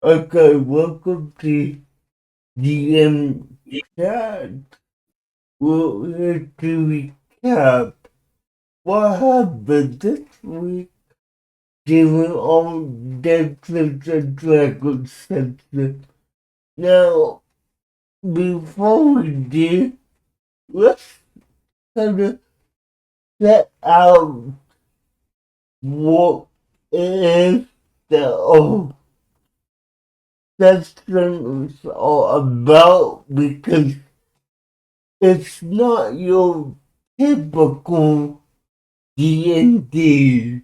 Okay, welcome to DM Chat. We're here to recap what happened this week during all Dungeons and Dragons session. Now, before we do, let's kind of set out what it is that all sessions are about because it's not your typical D&D.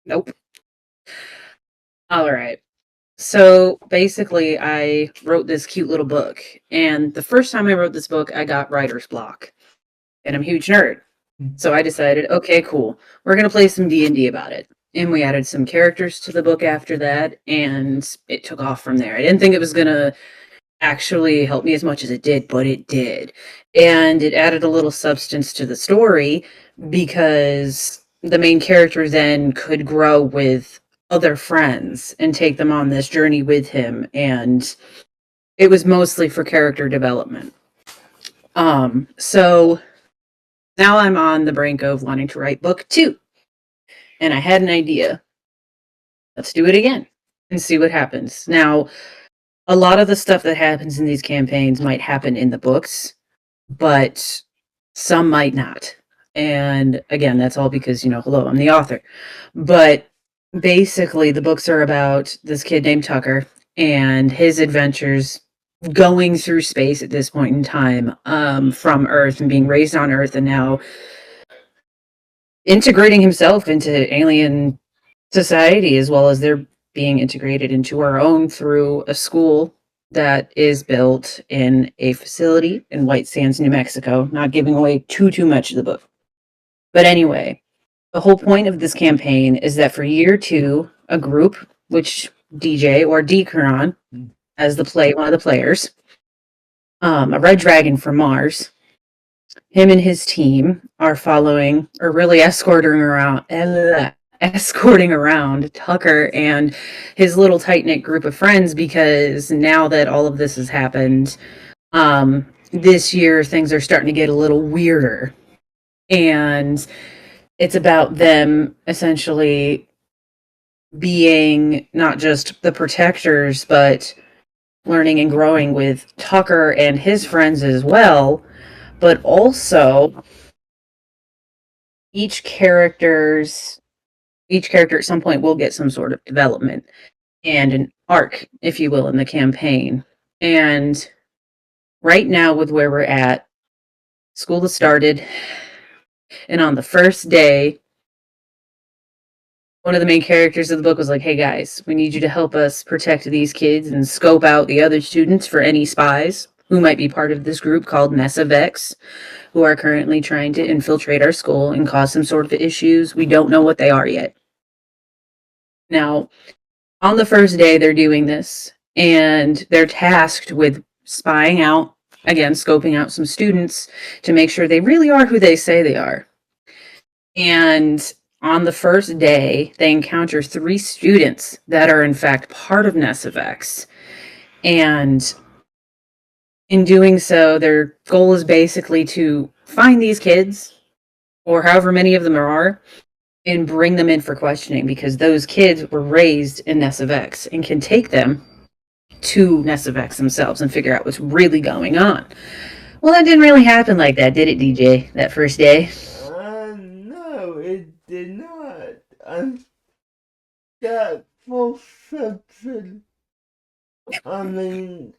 Nope. All right. So basically, I wrote this cute little book. And the first time I wrote this book, I got writer's block. And I'm a huge nerd. So I decided, okay, cool. We're going to play some D&D about it. And we added some characters to the book after that. And it took off from there. I didn't think it was going to actually help me as much as it did, but it did. And it added a little substance to the story because the main character then could grow with other friends and take them on this journey with him. And it was mostly for character development. So now I'm on the brink of wanting to write book 2. And I had an idea. Let's do it again and see what happens. Now, a lot of the stuff that happens in these campaigns might happen in the books, but some might not. And again, that's all because, hello, I'm the author. But basically, the books are about this kid named Tucker and his adventures going through space at this point in time, from Earth and being raised on Earth and now integrating himself into alien society as well as they're being integrated into our own through a school that is built in a facility in White Sands, New Mexico, not giving away too much of the book. But anyway, the whole point of this campaign is that for year 2, a group, which DJ or Decaron as one of the players, a red dragon from Mars, him and his team are following or really escorting around Tucker and his little tight-knit group of friends because now that all of this has happened, this year things are starting to get a little weirder. And it's about them essentially being not just the protectors, but learning and growing with Tucker and his friends as well, but also each character at some point will get some sort of development and an arc, if you will, in the campaign. And right now, with where we're at, school has started, and on the first day, one of the main characters of the book was like, "Hey guys, we need you to help us protect these kids and scope out the other students for any spies who might be part of this group called Nessavex, who are currently trying to infiltrate our school and cause some sort of issues. We don't know what they are yet." Now, on the first day, they're doing this, and they're tasked with spying out, again, scoping out some students to make sure they really are who they say they are. And on the first day, they encounter 3 students that are, in fact, part of Nessavex. And in doing so, their goal is basically to find these kids, or however many of them there are, and bring them in for questioning because those kids were raised in Nessavex and can take them to Nessavex themselves and figure out what's really going on. Well, that didn't really happen like that, did it, DJ, that first day? No, it did not. I got full substance. I mean,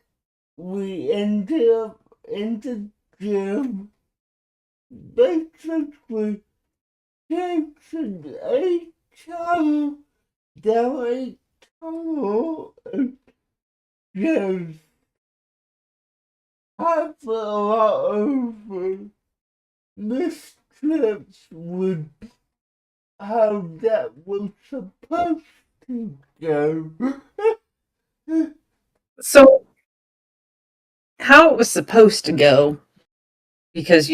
we ended up in the gym, basically chasing a child down a tunnel and just half a lot over missteps with how that was supposed to go. So, how it was supposed to go, because,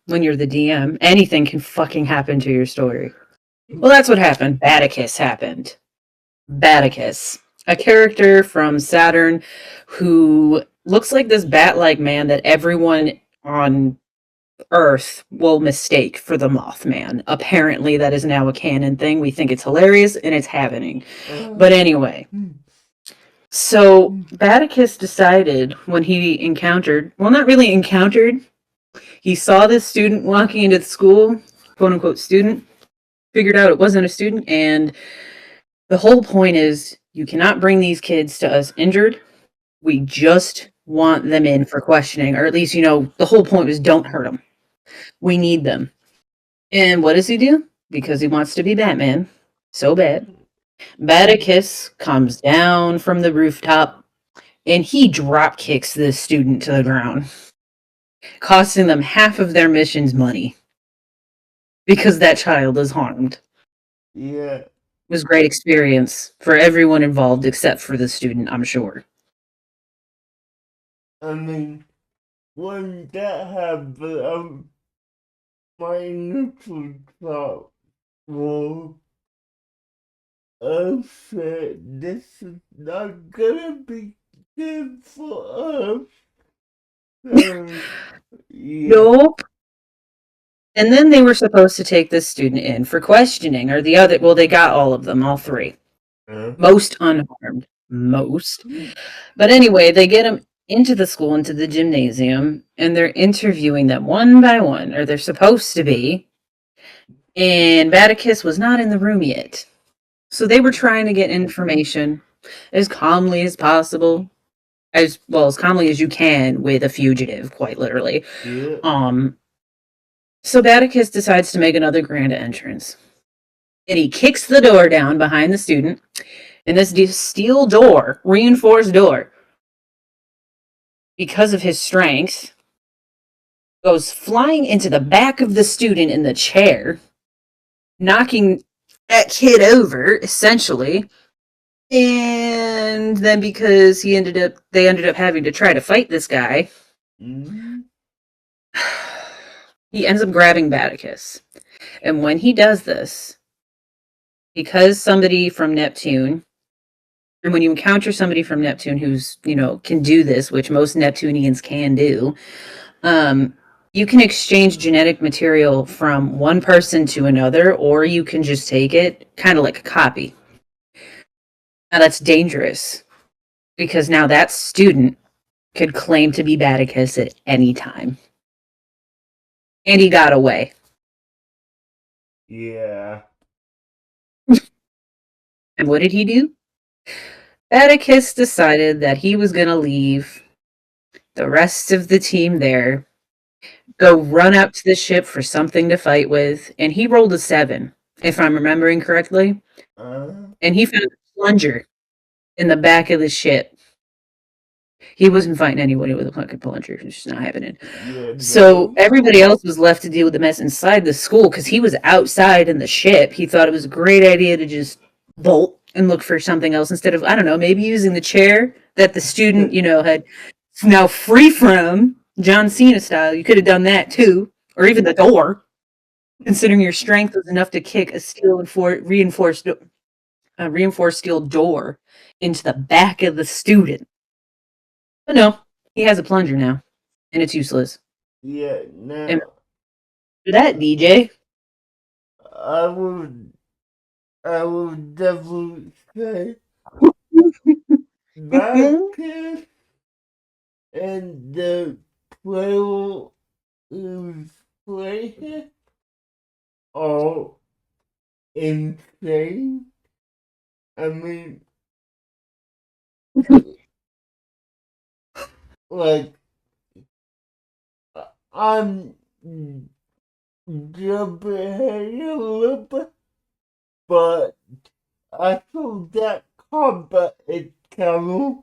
when you're the DM, anything can fucking happen to your story. Well, that's what happened. Baticus happened. Baticus. a character from Saturn who looks like this bat-like man that everyone on Earth will mistake for the Mothman. Apparently, that is now a canon thing. We think it's hilarious, and it's happening. But anyway, so Batticus decided when he encountered, well, not really encountered, he saw this student walking into the school, quote unquote student, figured out it wasn't a student, and the whole point is you cannot bring these kids to us injured. We just want them in for questioning, or at least, the whole point was don't hurt them. We need them. And what does he do? Because he wants to be Batman so bad. Batticus comes down from the rooftop and he drop kicks this student to the ground, costing them half of their mission's money because that child is harmed. Yeah. It was a great experience for everyone involved except for the student, I'm sure. I mean, when that happened, my initial thought was, oh shit, this is not gonna be good for us. So, yeah. Nope. And then they were supposed to take this student in for questioning, or the other, well, they got all of them, all three. Most unharmed. Most. But anyway, they get them into the school, into the gymnasium, and they're interviewing them one by one, or they're supposed to be. And Batticus was not in the room yet. So they were trying to get information as calmly as possible, as well as calmly as you can with a fugitive, quite literally. Yeah. So Batticus decides to make another grand entrance. And he kicks the door down behind the student, and this steel door, reinforced door, because of his strength, goes flying into the back of the student in the chair, knocking that kid over, essentially. And then because they ended up having to try to fight this guy, he ends up grabbing Batticus. And when he does this, because somebody from Neptune, and when you encounter somebody from Neptune who's, can do this, which most Neptunians can do, you can exchange genetic material from one person to another, or you can just take it, kind of like a copy. Now that's dangerous, because now that student could claim to be Batticus at any time. And he got away. Yeah. And what did he do? Batticus decided that he was going to leave the rest of the team there, go run up to the ship for something to fight with, and he rolled a 7, if I'm remembering correctly. And he found a plunger in the back of the ship. He wasn't fighting anybody with a fucking plunger. It's just not happening. Yeah, So everybody else was left to deal with the mess inside the school because he was outside in the ship. He thought it was a great idea to just bolt and look for something else instead of, I don't know, maybe using the chair that the student, had now free from, John Cena style. You could have done that too, or even the door, considering your strength was enough to kick a steel reinforced steel door into the back of the student. But no, he has a plunger now, and it's useless. Yeah, now And for that, DJ, I would definitely say Marcus and the player who's playing are insane. I mean, like, I'm jumping ahead a little bit, but I saw that combat encounter,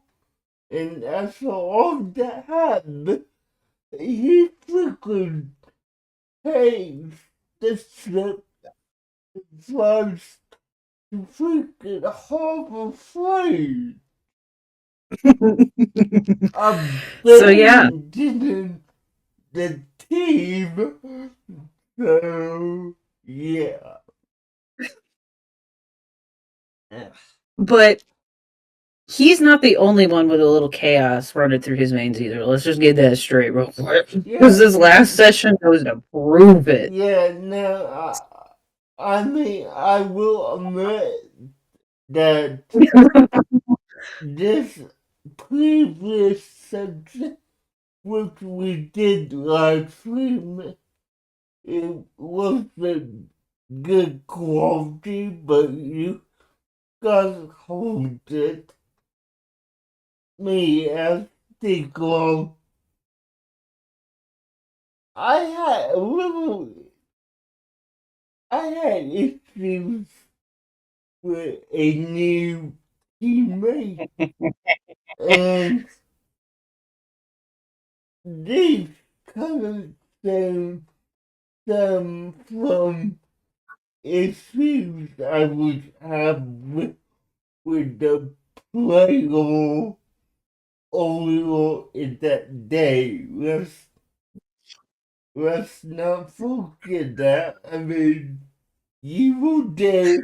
and after all that happened, he freaking takes the ship and flies to freaking Harbor Freight. so yeah, Abandoning the team. So, yeah. but He's not the only one with a little chaos running through his veins either. Let's just get that straight real quick. Yeah, Because this last session goes to prove it. yeah. No, I mean, I will admit that this previous section, which we did live stream, it wasn't good quality, but you guys hold it. Me as the glow. I had a little, I had issues with a new teammate, and these kind of stem from issues I was having with the player earlier in that day. Let's not forget that. I mean, you were there,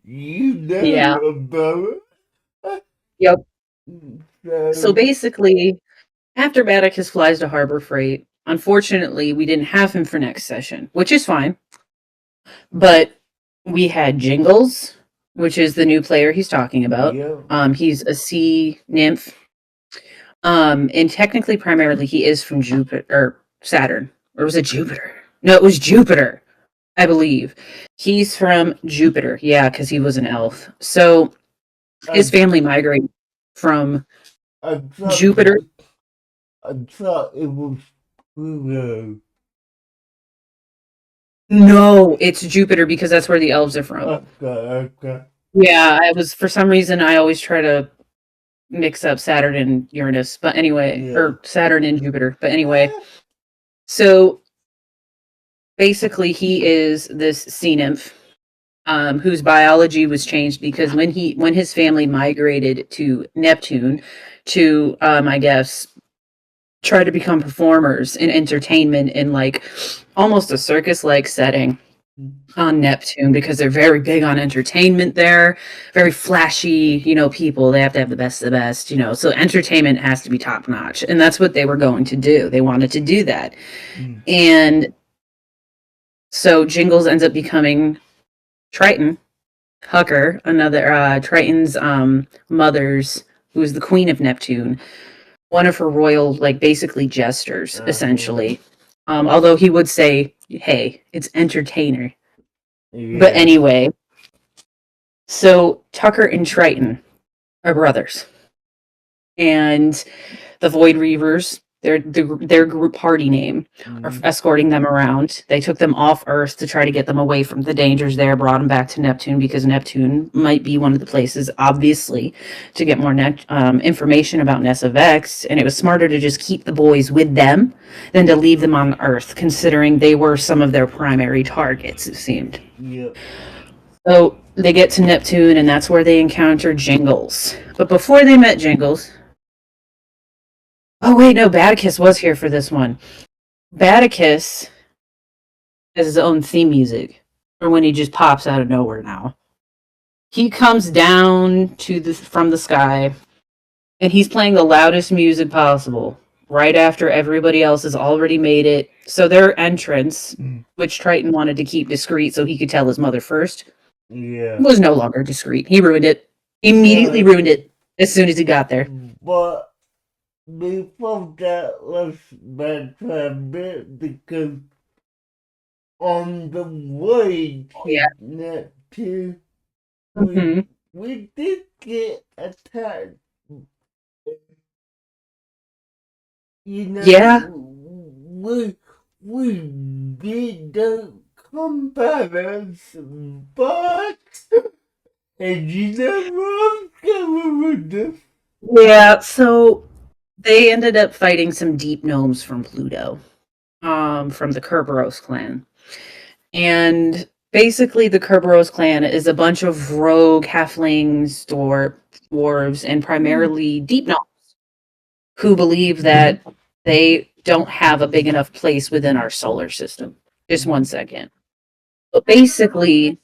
you Yeah. know about it. Yep. So So, basically, after Batticus flies to Harbor Freight, unfortunately, we didn't have him for next session, which is fine. But we had Jingles, which is the new player he's talking about. yeah. He's a sea nymph. And technically, primarily, he is from Jupiter or Saturn, or was it Jupiter? No, it was Jupiter, I believe. He's from Jupiter, yeah, because he was an elf. So his I, family migrated from I thought Jupiter. it was Pluto. No, it's Jupiter because that's where the elves are from. Okay, okay. Yeah, I was for some reason I always try to mix up Saturn and Uranus, but anyway, Yeah. or Saturn and Jupiter. But anyway, so basically he is this sea nymph whose biology was changed because when his family migrated to Neptune to I guess try to become performers in entertainment in like almost a circus like setting on Neptune because they're very big on entertainment there, very flashy, people. They have to have the best of the best, So entertainment has to be top notch. And that's what they were going to do. They wanted to do that. And so Jingles ends up becoming Triton, Hucker, another Triton's mother's, who is the queen of Neptune, one of her royal, like basically jesters, essentially. Although he would say, hey, it's entertainer. Yeah. But anyway, so Tucker and Triton are brothers. And the Void Reavers, their group party name, are escorting them around. They took them off Earth to try to get them away from the dangers there, brought them back to Neptune because Neptune might be one of the places, obviously, to get more information about Nessa Vex. And it was smarter to just keep the boys with them than to leave them on Earth, considering they were some of their primary targets, it seemed. Yep. So they get to Neptune, and that's where they encounter Jingles. But before they met Jingles, oh wait, no, Batticus was here for this one. Batticus has his own theme music, or when he just pops out of nowhere now. He comes down from the sky, and he's playing the loudest music possible right after everybody else has already made it. So their entrance, which Triton wanted to keep discreet so he could tell his mother first, was no longer discreet. He ruined it. Immediately ruined it as soon as he got there. But before that, let's backtrack a bit because on the way to Neptune, we did get attacked. Yeah. We did the combatants, but and you never coming with this. Yeah, so they ended up fighting some deep gnomes from Pluto, from the Kerberos clan. And basically the Kerberos clan is a bunch of rogue halflings, dwarves, and primarily deep gnomes who believe that they don't have a big enough place within our solar system. Just 1 second. But basically,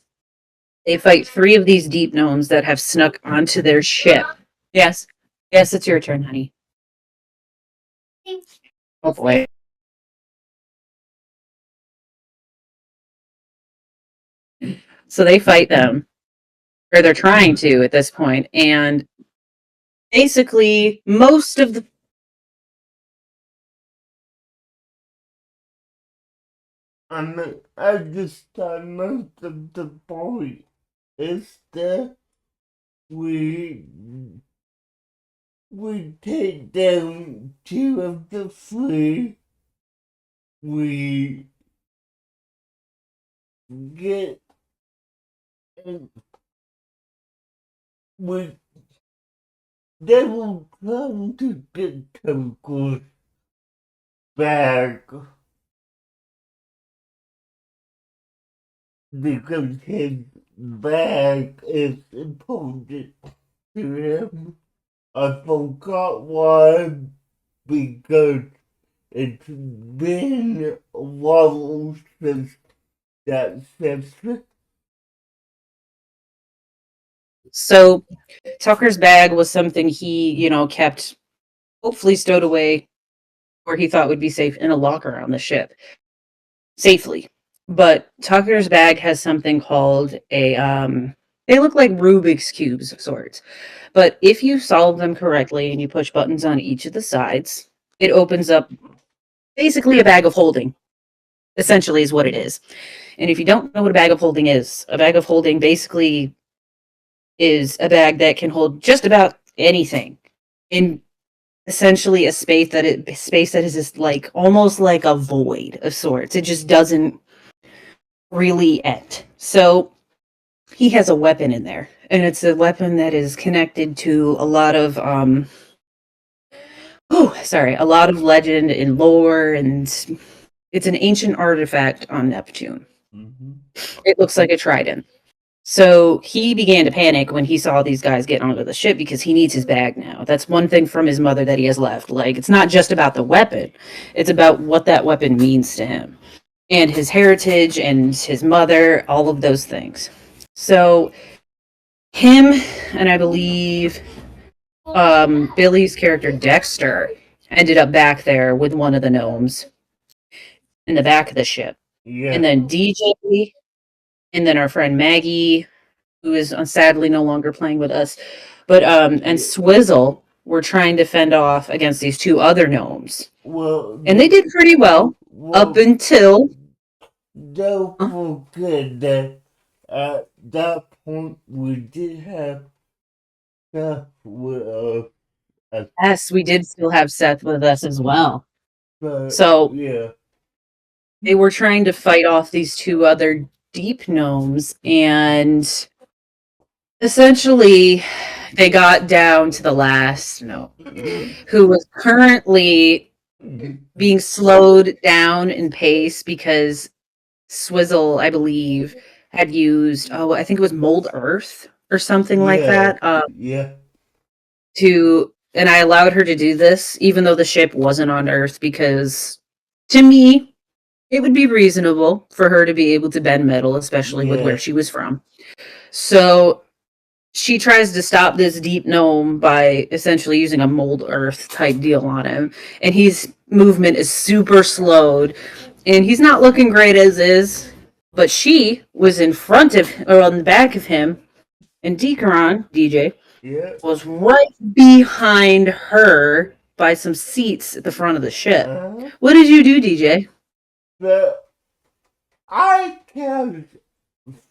they fight 3 of these deep gnomes that have snuck onto their ship Yes. Yes, it's your turn, honey. Oh boy. So they fight them, or they're trying to at this point, and basically most of the I just thought most of the point is that we we take down two of the three. We get and we they will come to get Tucker's back because his bag is important to him. I forgot why because it's been a while since that session. so Tucker's bag was something he, kept hopefully stowed away where he thought would be safe in a locker on the ship safely. But Tucker's bag has something called they look like Rubik's cubes of sorts. But if you solve them correctly and you push buttons on each of the sides, it opens up basically a bag of holding. Essentially is what it is. And if you don't know what a bag of holding is, a bag of holding basically is a bag that can hold just about anything in essentially a space that is just like almost like a void of sorts. It just doesn't really end. So he has a weapon in there, and it's a weapon that is connected to a lot of a lot of legend and lore, and it's an ancient artifact on Neptune. Mm-hmm. It looks like a trident. So he began to panic when he saw these guys get onto the ship because he needs his bag now. That's one thing from his mother that he has left. Like, it's not just about the weapon, it's about what that weapon means to him and his heritage and his mother, all of those things. So, him and I believe Billy's character Dexter ended up back there with one of the gnomes in the back of the ship. Yeah. And then DJ, and then our friend Maggie, who is sadly no longer playing with us. But and Swizzle were trying to fend off against these two other gnomes. Well, And they did pretty well up until don't forget that at that point we did have stuff with yes, we did still have Seth with us as well. but So yeah. they were trying to fight off these two other deep gnomes, and essentially they got down to the last gnome, who was currently being slowed down in pace because Swizzle, I believe, had used, I think it was mold earth or something like that. Yeah. And I allowed her to do this, even though the ship wasn't on Earth, because to me, it would be reasonable for her to be able to bend metal, especially with where she was from. So she tries to stop this deep gnome by essentially using a mold earth type deal on him. And his movement is super slowed. And he's not looking great as is. But she was in front of, or on the back of him. And Decaron, DJ, was right behind her by some seats at the front of the ship. What did you do, DJ? I can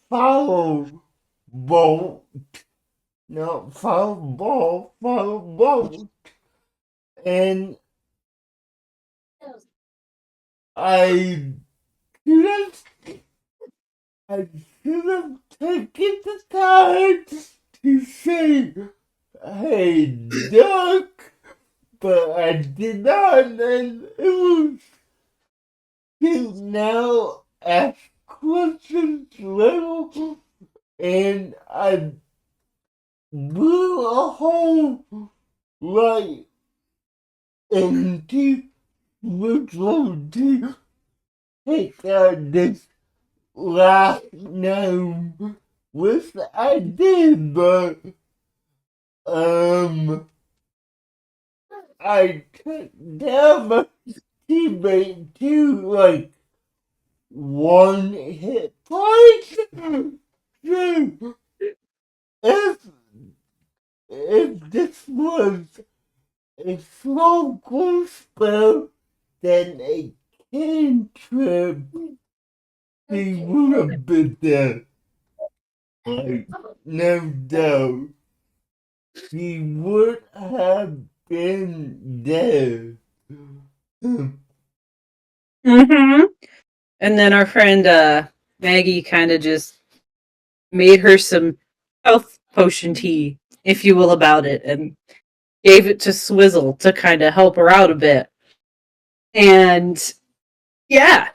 follow Bolt. No, follow Bolt. And I just I should have taken the time to say, hey, duck, but I did not, and it was to now ask questions level, and I blew a hole right into which one to take out this last gnome, which I did, but I took down my teammate to like one hit point. So if this was a slow growth spell, then a cantrip, he would have been there. Like, no doubt. He would have been there. Mm-hmm. And then our friend Maggie kind of just made her some health potion tea, if you will, about it, and gave it to Swizzle to kind of help her out a bit. And yeah,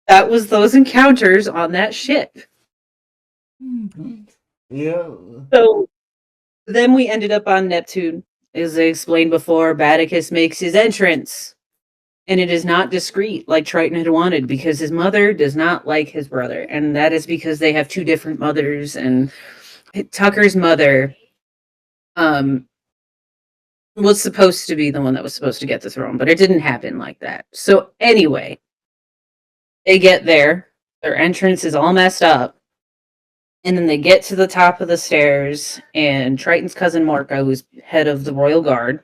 that was those encounters on that ship. Yeah. So then we ended up on Neptune. As I explained before, Badicus makes his entrance. And it is not discreet like Triton had wanted because his mother does not like his brother. And that is because they have two different mothers. And Tucker's mother um, was supposed to be the one that was supposed to get the throne, but it didn't happen like that. So anyway, they get there. Their entrance is all messed up. And then they get to the top of the stairs, and Triton's cousin Marco, who's head of the Royal Guard,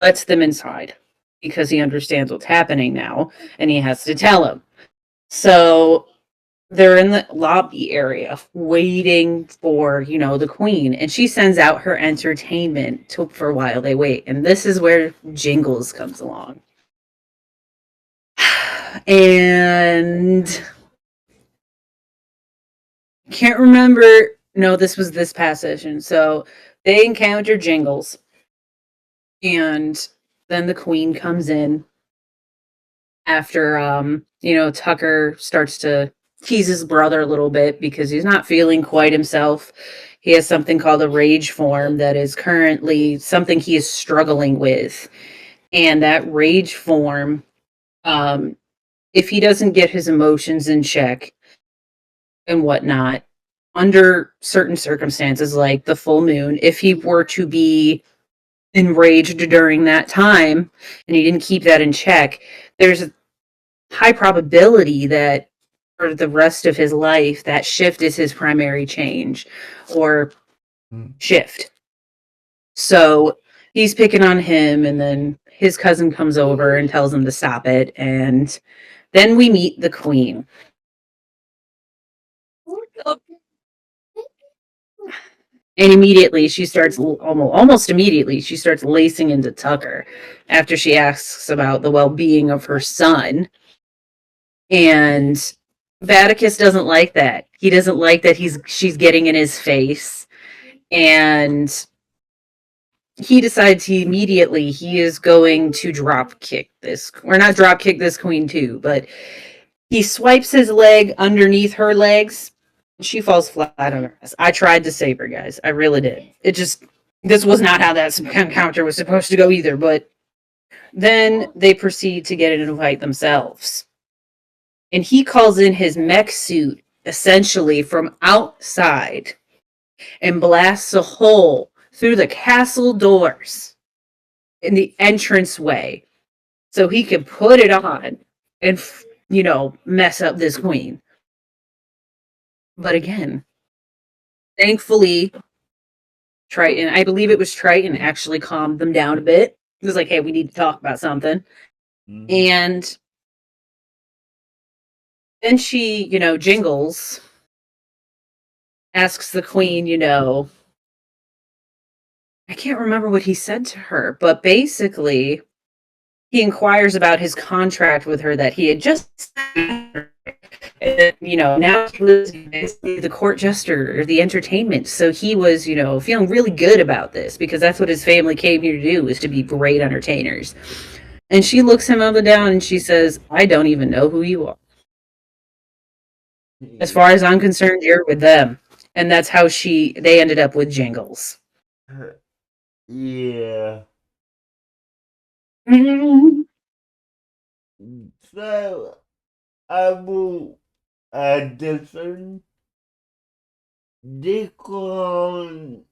lets them inside because he understands what's happening now, and he has to tell them. So they're in the lobby area waiting for, the queen, and she sends out her entertainment for a while they wait. And this is where Jingles comes along. And can't remember. No, this was this past session. So they encounter Jingles, and then the queen comes in after Tucker starts to tease his brother a little bit because he's not feeling quite himself. He has something called a rage form that is currently something he is struggling with. And that rage form, if he doesn't get his emotions in check and whatnot, under certain circumstances like the full moon, if he were to be enraged during that time and he didn't keep that in check, there's a high probability that for the rest of his life, that shift is his primary change or shift. So he's picking on him, and then his cousin comes over and tells him to stop it. And then we meet the queen. And immediately she starts, almost immediately, she starts lacing into Tucker after she asks about the well being of her son. And Vaticus doesn't like that. He doesn't like that she's getting in his face. And he decides he is going to drop kick this, or not drop kick this queen too, but he swipes his leg underneath her legs. She falls flat on her ass. I tried to save her, guys. I really did. This was not how that encounter was supposed to go either, but then they proceed to get in a fight themselves. And he calls in his mech suit essentially from outside and blasts a hole through the castle doors in the entranceway so he can put it on and, mess up this queen. But again, thankfully, Triton, I believe it was Triton, actually calmed them down a bit. He was like, hey, we need to talk about something. Mm-hmm. And then she, Jingles asks the queen, I can't remember what he said to her, but basically he inquires about his contract with her that he had just, now he was the court jester or the entertainment. So he was, feeling really good about this because that's what his family came here to do, is to be great entertainers. And she looks him up and down and she says, I don't even know who you are. As far as I'm concerned, you're with them. And that's how they ended up with Jingles. Yeah. So I will different decline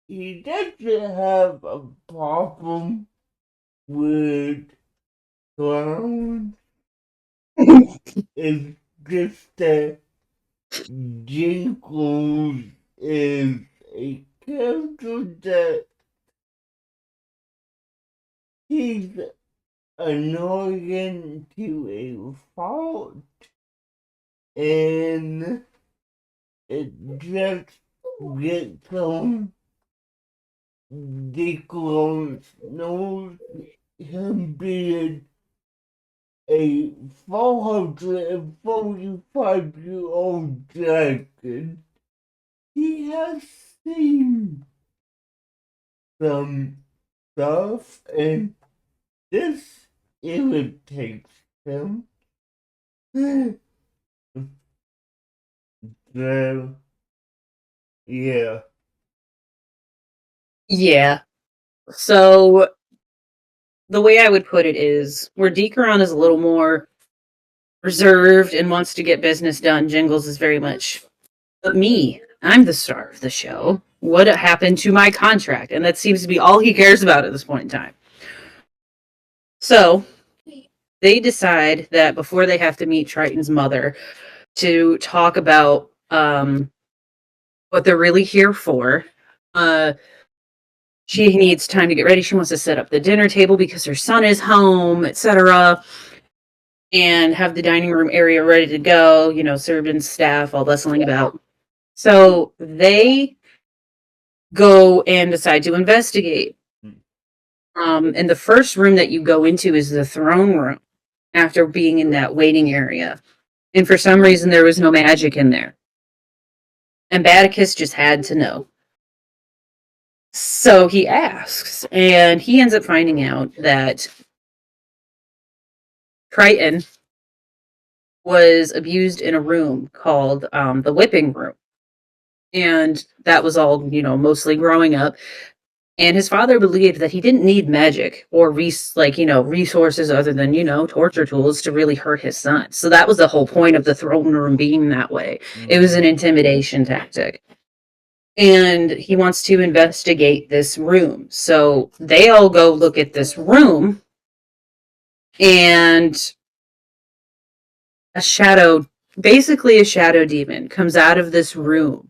he doesn't have a problem with clowns. It's just that Jingles is a character that he's annoying to a fault, and it just gets on Nicholas knows him being a 445-year-old dragon. He has seen some stuff, and this irritates him. So, yeah. Yeah. So the way I would put it is where Decaron is a little more reserved and wants to get business done, Jingles is very much, but me, I'm the star of the show. What happened to my contract? And that seems to be all he cares about at this point in time. So they decide that before they have to meet Triton's mother to talk about what they're really here for, she needs time to get ready. She wants to set up the dinner table because her son is home, etc. And have the dining room area ready to go, servants, staff, all bustling about. So they go and decide to investigate. And the first room that you go into is the throne room after being in that waiting area. And for some reason, there was no magic in there. And Badicus just had to know. So he asks, and he ends up finding out that Triton was abused in a room called the whipping room. And that was all, mostly growing up. And his father believed that he didn't need magic or resources other than, torture tools to really hurt his son. So that was the whole point of the throne room being that way. It was an intimidation tactic. And he wants to investigate this room. So they all go look at this room, and basically a shadow demon comes out of this room.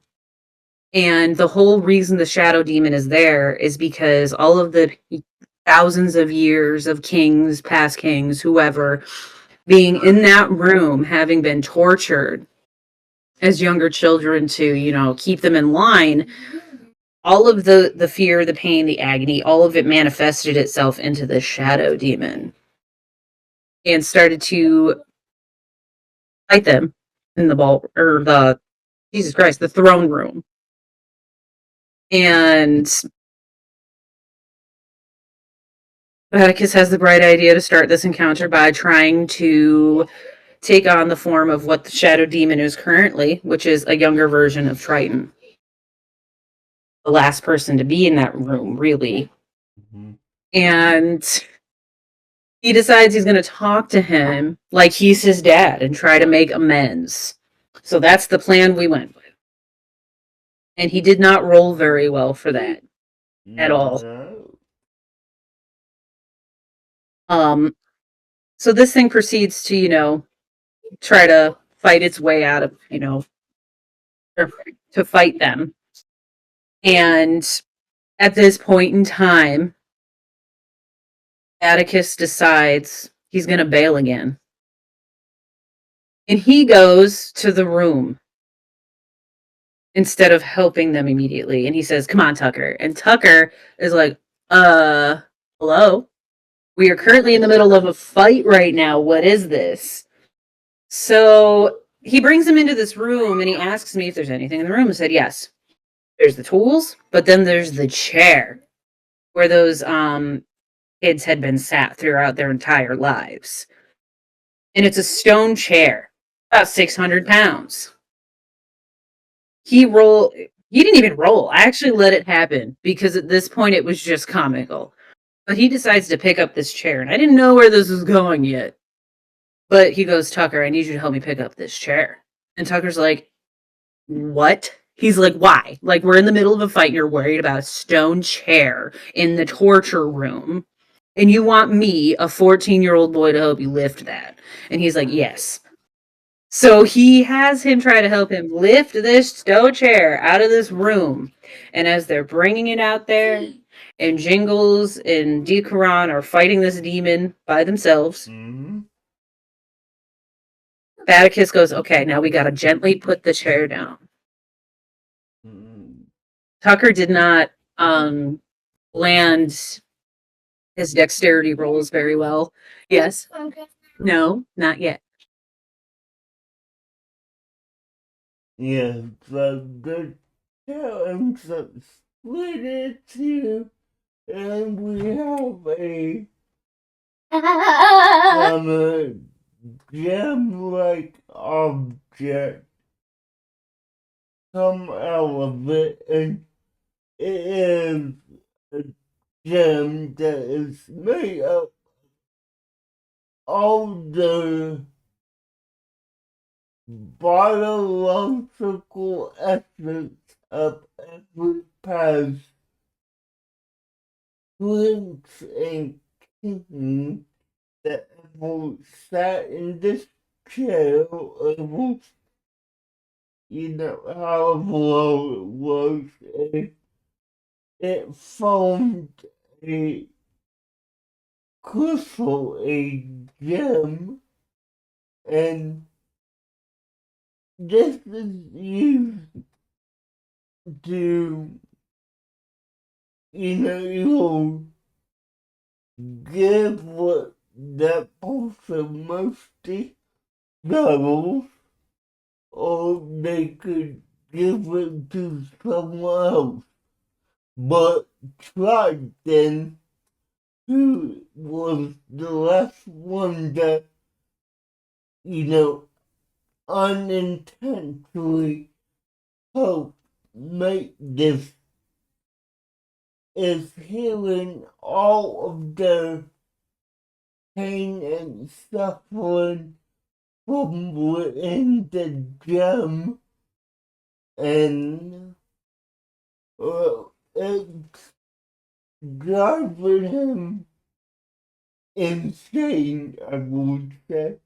And the whole reason the shadow demon is there is because all of the thousands of years of kings, past kings, whoever, being in that room, having been tortured as younger children to, keep them in line, all of the fear, the pain, the agony, all of it manifested itself into the shadow demon and started to fight them in the throne room. And Atticus has the bright idea to start this encounter by trying to take on the form of what the shadow demon is currently, which is a younger version of Triton. The last person to be in that room, really. Mm-hmm. And he decides he's going to talk to him like he's his dad and try to make amends. So that's the plan we went with. And he did not roll very well for that at all. So this thing proceeds to, try to fight its way out of, or to fight them. And at this point in time, Atticus decides he's going to bail again. And he goes to the room instead of helping them immediately. And he says, "Come on, Tucker." And Tucker is like, hello? We are currently in the middle of a fight right now. What is this? So he brings him into this room and he asks me if there's anything in the room. I said, yes. There's the tools, but then there's the chair where those kids had been sat throughout their entire lives. And it's a stone chair, about 600 pounds. He didn't even roll. I actually let it happen because at this point it was just comical. But he decides to pick up this chair, and I didn't know where this was going yet. But he goes, "Tucker, I need you to help me pick up this chair." And Tucker's like, "What?" He's like, why? Like, we're in the middle of a fight and you're worried about a stone chair in the torture room. And you want me, a 14-year-old boy, to help you lift that. And he's like, yes. So he has him try to help him lift this stone chair out of this room. And as they're bringing it out there, and Jingles and Decaron are fighting this demon by themselves, Atticus goes, okay, now we gotta gently put the chair down. Tucker did not land his dexterity rolls very well. Yes. Okay. No, not yet. Yeah, the challenge of split it too, and we have a gem-like object come out of it, and it is a gem that is made up of the biological essence of every past prince and king that ever sat in this chair, ever, however long it was, and it formed a crystal, a gem, and this is used to, you give what that person mostly struggles, or they could give it to someone else. But Trident, who was the last one that, unintentionally helped make this, is hearing all of their pain and suffering from within the gem, and it's driving him insane, I would say.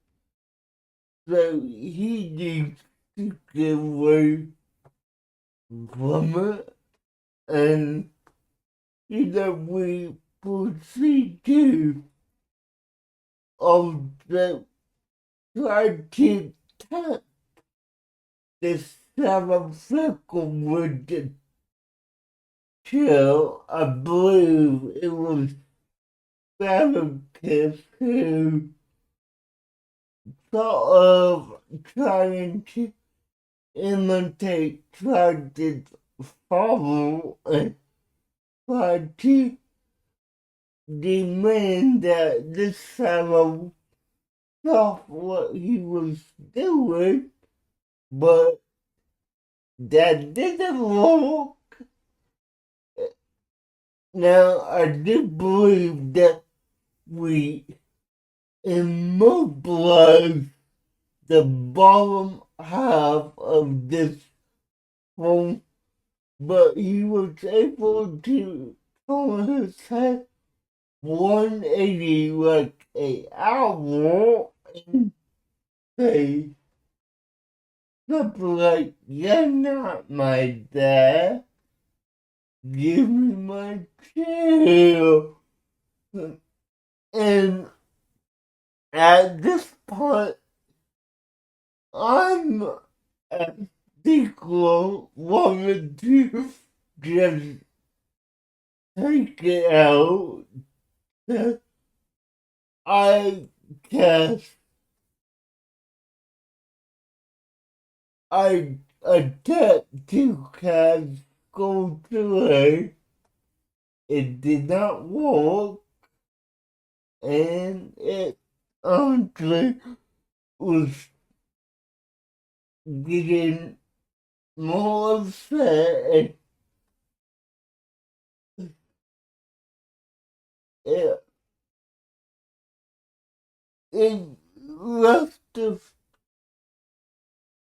So he needs to get away from it, and we proceed to also try to tap this seventh circle with the chill. I believe it was Atticus who thought of trying to imitate Trident's father and tried to demand that this fellow stop what he was doing, but that didn't work. Now, I do believe that we immobilize the bottom half of this phone, but he was able to turn his head 180 like a owl and say something like, "You're not my dad. Give me my tail." And at this point, I'm a sequel wanted to just take it out. I guess I attempted to cast go through. It did not work, and it honestly was getting more upset. It, it left us,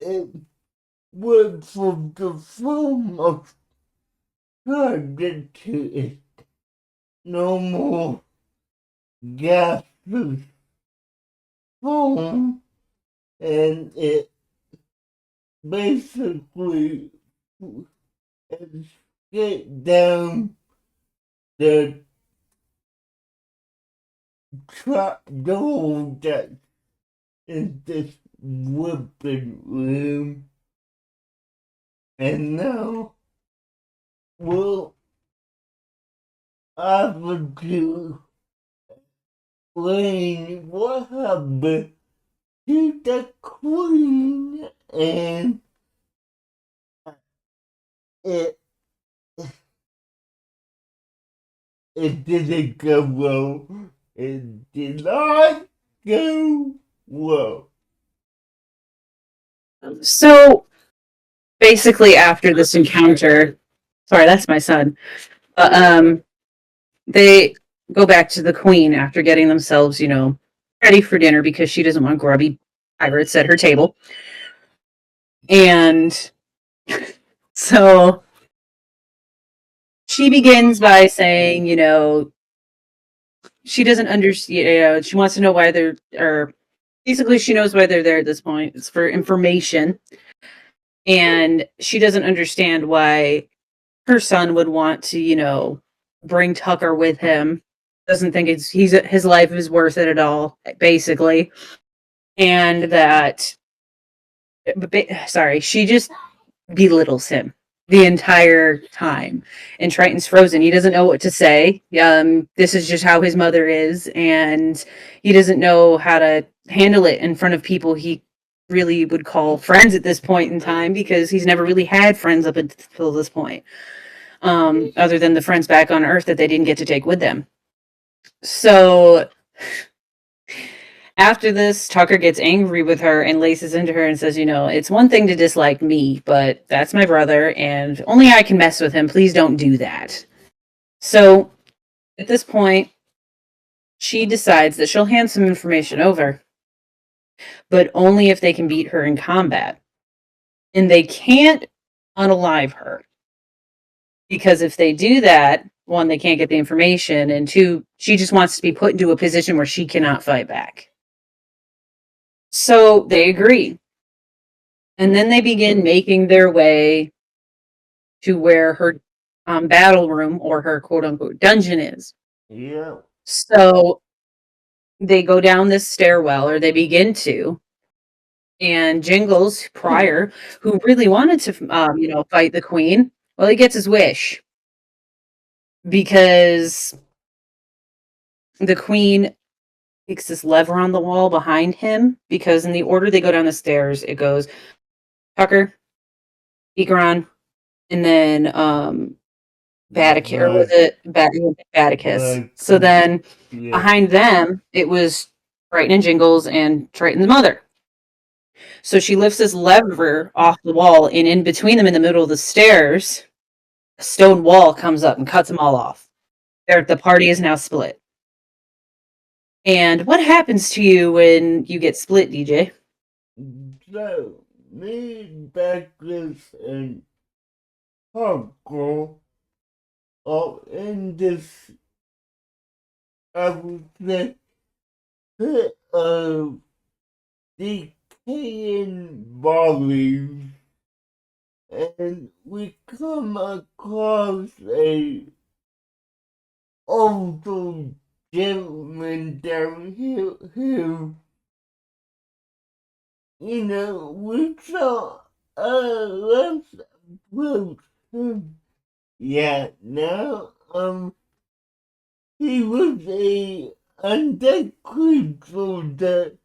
it went from the form of target to its normal gaseous form, and it basically escaped down the trap door that in this weapon room, and now we'll have to explain what happened to the queen, and it it didn't go well. It did not go well. So basically, after this encounter, sorry, that's my son. They go back to the queen after getting themselves, ready for dinner because she doesn't want grubby pirates at her table. And so she begins by saying, she doesn't understand, she wants to know why they're, or basically she knows why they're there at this point. It's for information. And she doesn't understand why her son would want to, bring Tucker with him. Doesn't think his life is worth it at all, basically. And that, sorry, she just belittles him the entire time. And Triton's frozen. He doesn't know what to say. This is just how his mother is, and he doesn't know how to handle it in front of people he really would call friends at this point in time, because he's never really had friends up until this point, other than the friends back on Earth that they didn't get to take with them. So after this, Tucker gets angry with her and laces into her and says, it's one thing to dislike me, but that's my brother, and only I can mess with him. Please don't do that. So at this point, she decides that she'll hand some information over, but only if they can beat her in combat. And they can't unalive her, because if they do that, one, they can't get the information, and two, she just wants to be put into a position where she cannot fight back. So they agree. And then they begin making their way to where her battle room, or her quote unquote dungeon, is. Yeah. So they go down this stairwell, or they begin to. And Jingles, prior, who really wanted to, fight the queen, well, he gets his wish, because the queen takes this lever on the wall behind him, because in the order they go down the stairs, it goes Tucker, Egeron, and then Vatican, or was it Vaticus? So then behind them, it was Triton and Jingles and Triton's mother. So she lifts this lever off the wall, and in between them, in the middle of the stairs, a stone wall comes up and cuts them all off. The party is now split. And what happens to you when you get split, DJ? So, me, Backless, and Hardcore are in this, I would say, pit of decaying bodies, and we come across a older gentleman down here who, we saw, let's approach him. Yeah, now, he was a undead creature that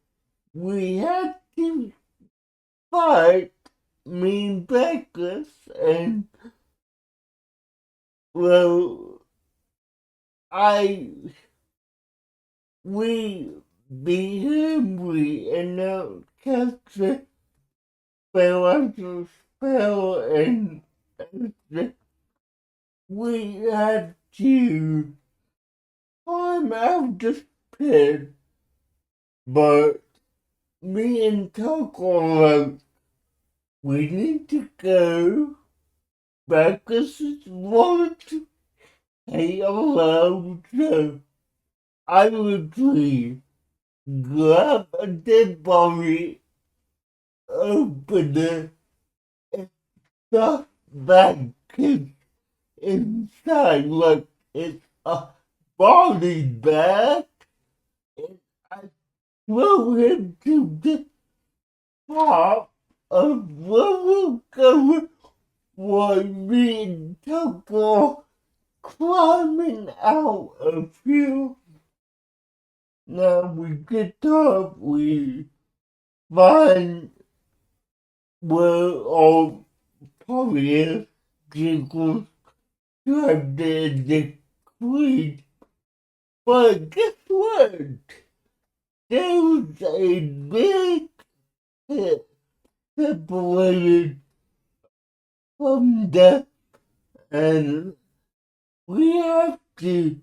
we had to fight, me Bacchus, and, well, we beat him, we announced cast spell after spell, and we had to climb out the pit, but me and Tucker we need to go back to want to pay alone. So I would please grab a dead body, open it, and stuff back inside like it's a body bag. And I throw him to the top of level cover while me and Tucker climbing out of here. Now we get up, we find where all probably Jiggles trapped in the queen. But guess what? There's a big hit separated from death, and we have to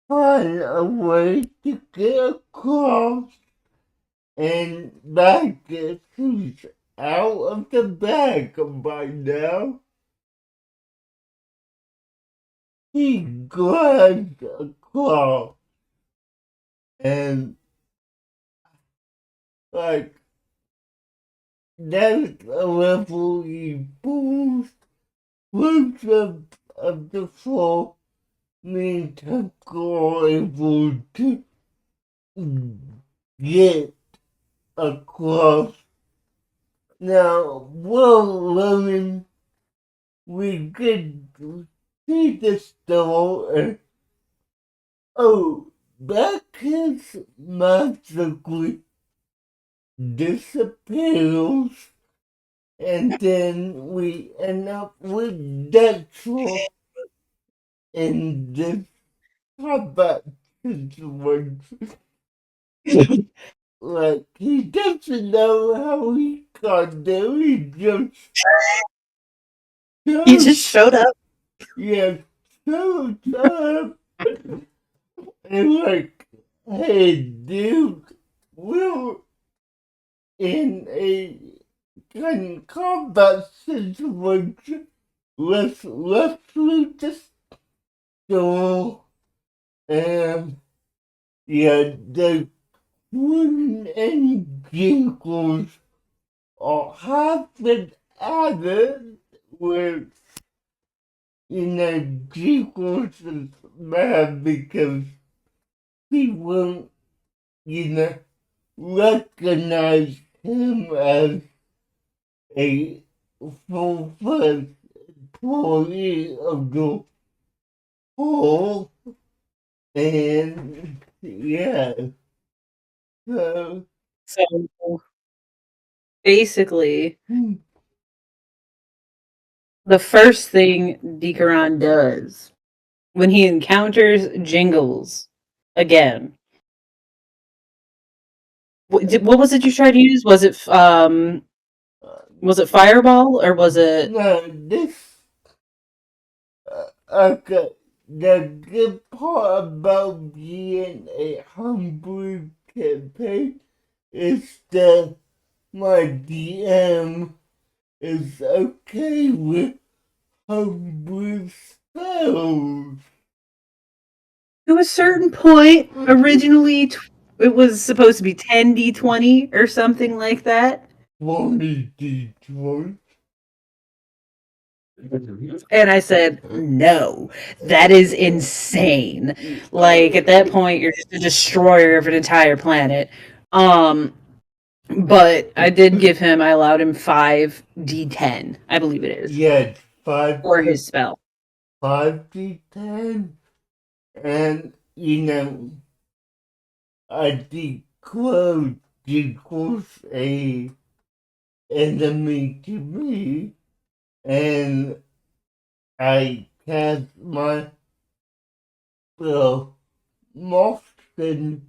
find a way to get across and back get who's out of the bag by now. He grabs a claw and like that's a level he pulls roots of the floor means to go able to get across. Now, while running, we could see the store and oh, that kiss magically disappears, and then we end up with Deadpool in this combat situation. Like, he doesn't know how he got there, He just showed up. yeah, showed up, and like, hey dude, we're in a kind of combat situation. Let's leave the store and yeah, the Queen and Jinkles have been added with Jinkles is mad because he won't, recognize him as a full-fledged employee of the whole, and yeah, so So basically, the first thing Dikaran does when he encounters Jingles again. What was it you tried to use? Was it Fireball or was it? no, this okay. The good part about being a homebrew campaign is that my DM is okay with homebrew spells. To a certain point, originally it was supposed to be 10d20 or something like that. 20 And I said, no, that is insane. Like, at that point, you're just a destroyer of an entire planet. But I allowed him 5d10, I believe it is, Yes, 5 for his spell. 5d10, and I declared equals a enemy to me, and I cast my spell Moxton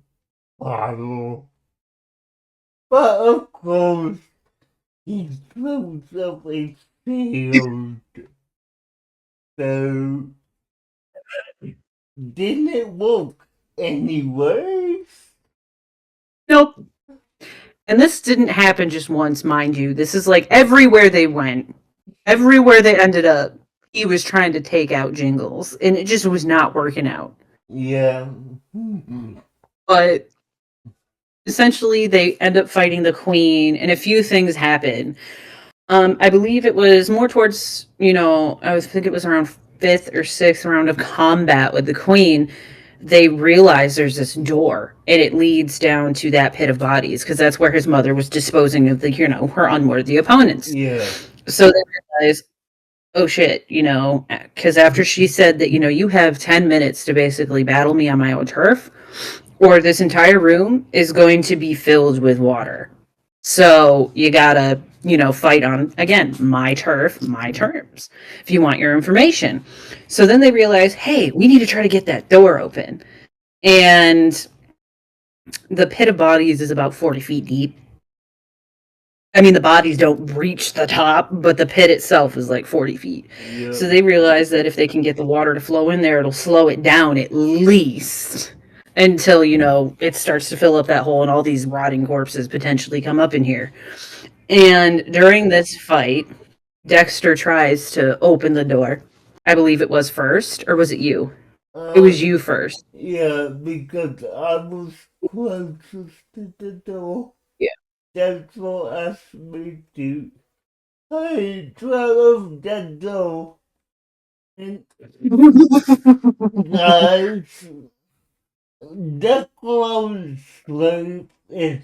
bottle. But of course, he throws up a shield, so didn't it work anyways? Nope. And this didn't happen just once, mind you. This is like everywhere they went, everywhere they ended up, he was trying to take out Jingles, and it just was not working out. Yeah. But essentially, they end up fighting the queen, and a few things happen. I believe it was more towards, I think it was around fifth or sixth round of combat with the queen. They realize there's this door and it leads down to that pit of bodies because that's where his mother was disposing of her unworthy opponents. Yeah. So they realize, oh shit, because after she said that, you have 10 minutes to basically battle me on my own turf, or this entire room is going to be filled with water. So you gotta, fight on, again, my turf, my terms, if you want your information. So then they realize, hey, we need to try to get that door open. And the pit of bodies is about 40 feet deep. I mean, the bodies don't reach the top, but the pit itself is like 40 feet. Yep. So they realize that if they can get the water to flow in there, it'll slow it down at least until, it starts to fill up that hole and all these rotting corpses potentially come up in here. And during this fight, Dexter tries to open the door. I believe it was first, or was it you? It was you first. Yeah, because I was closest to the door. Yeah. That's what asked me to. I drove the door. And guys, the close sleep is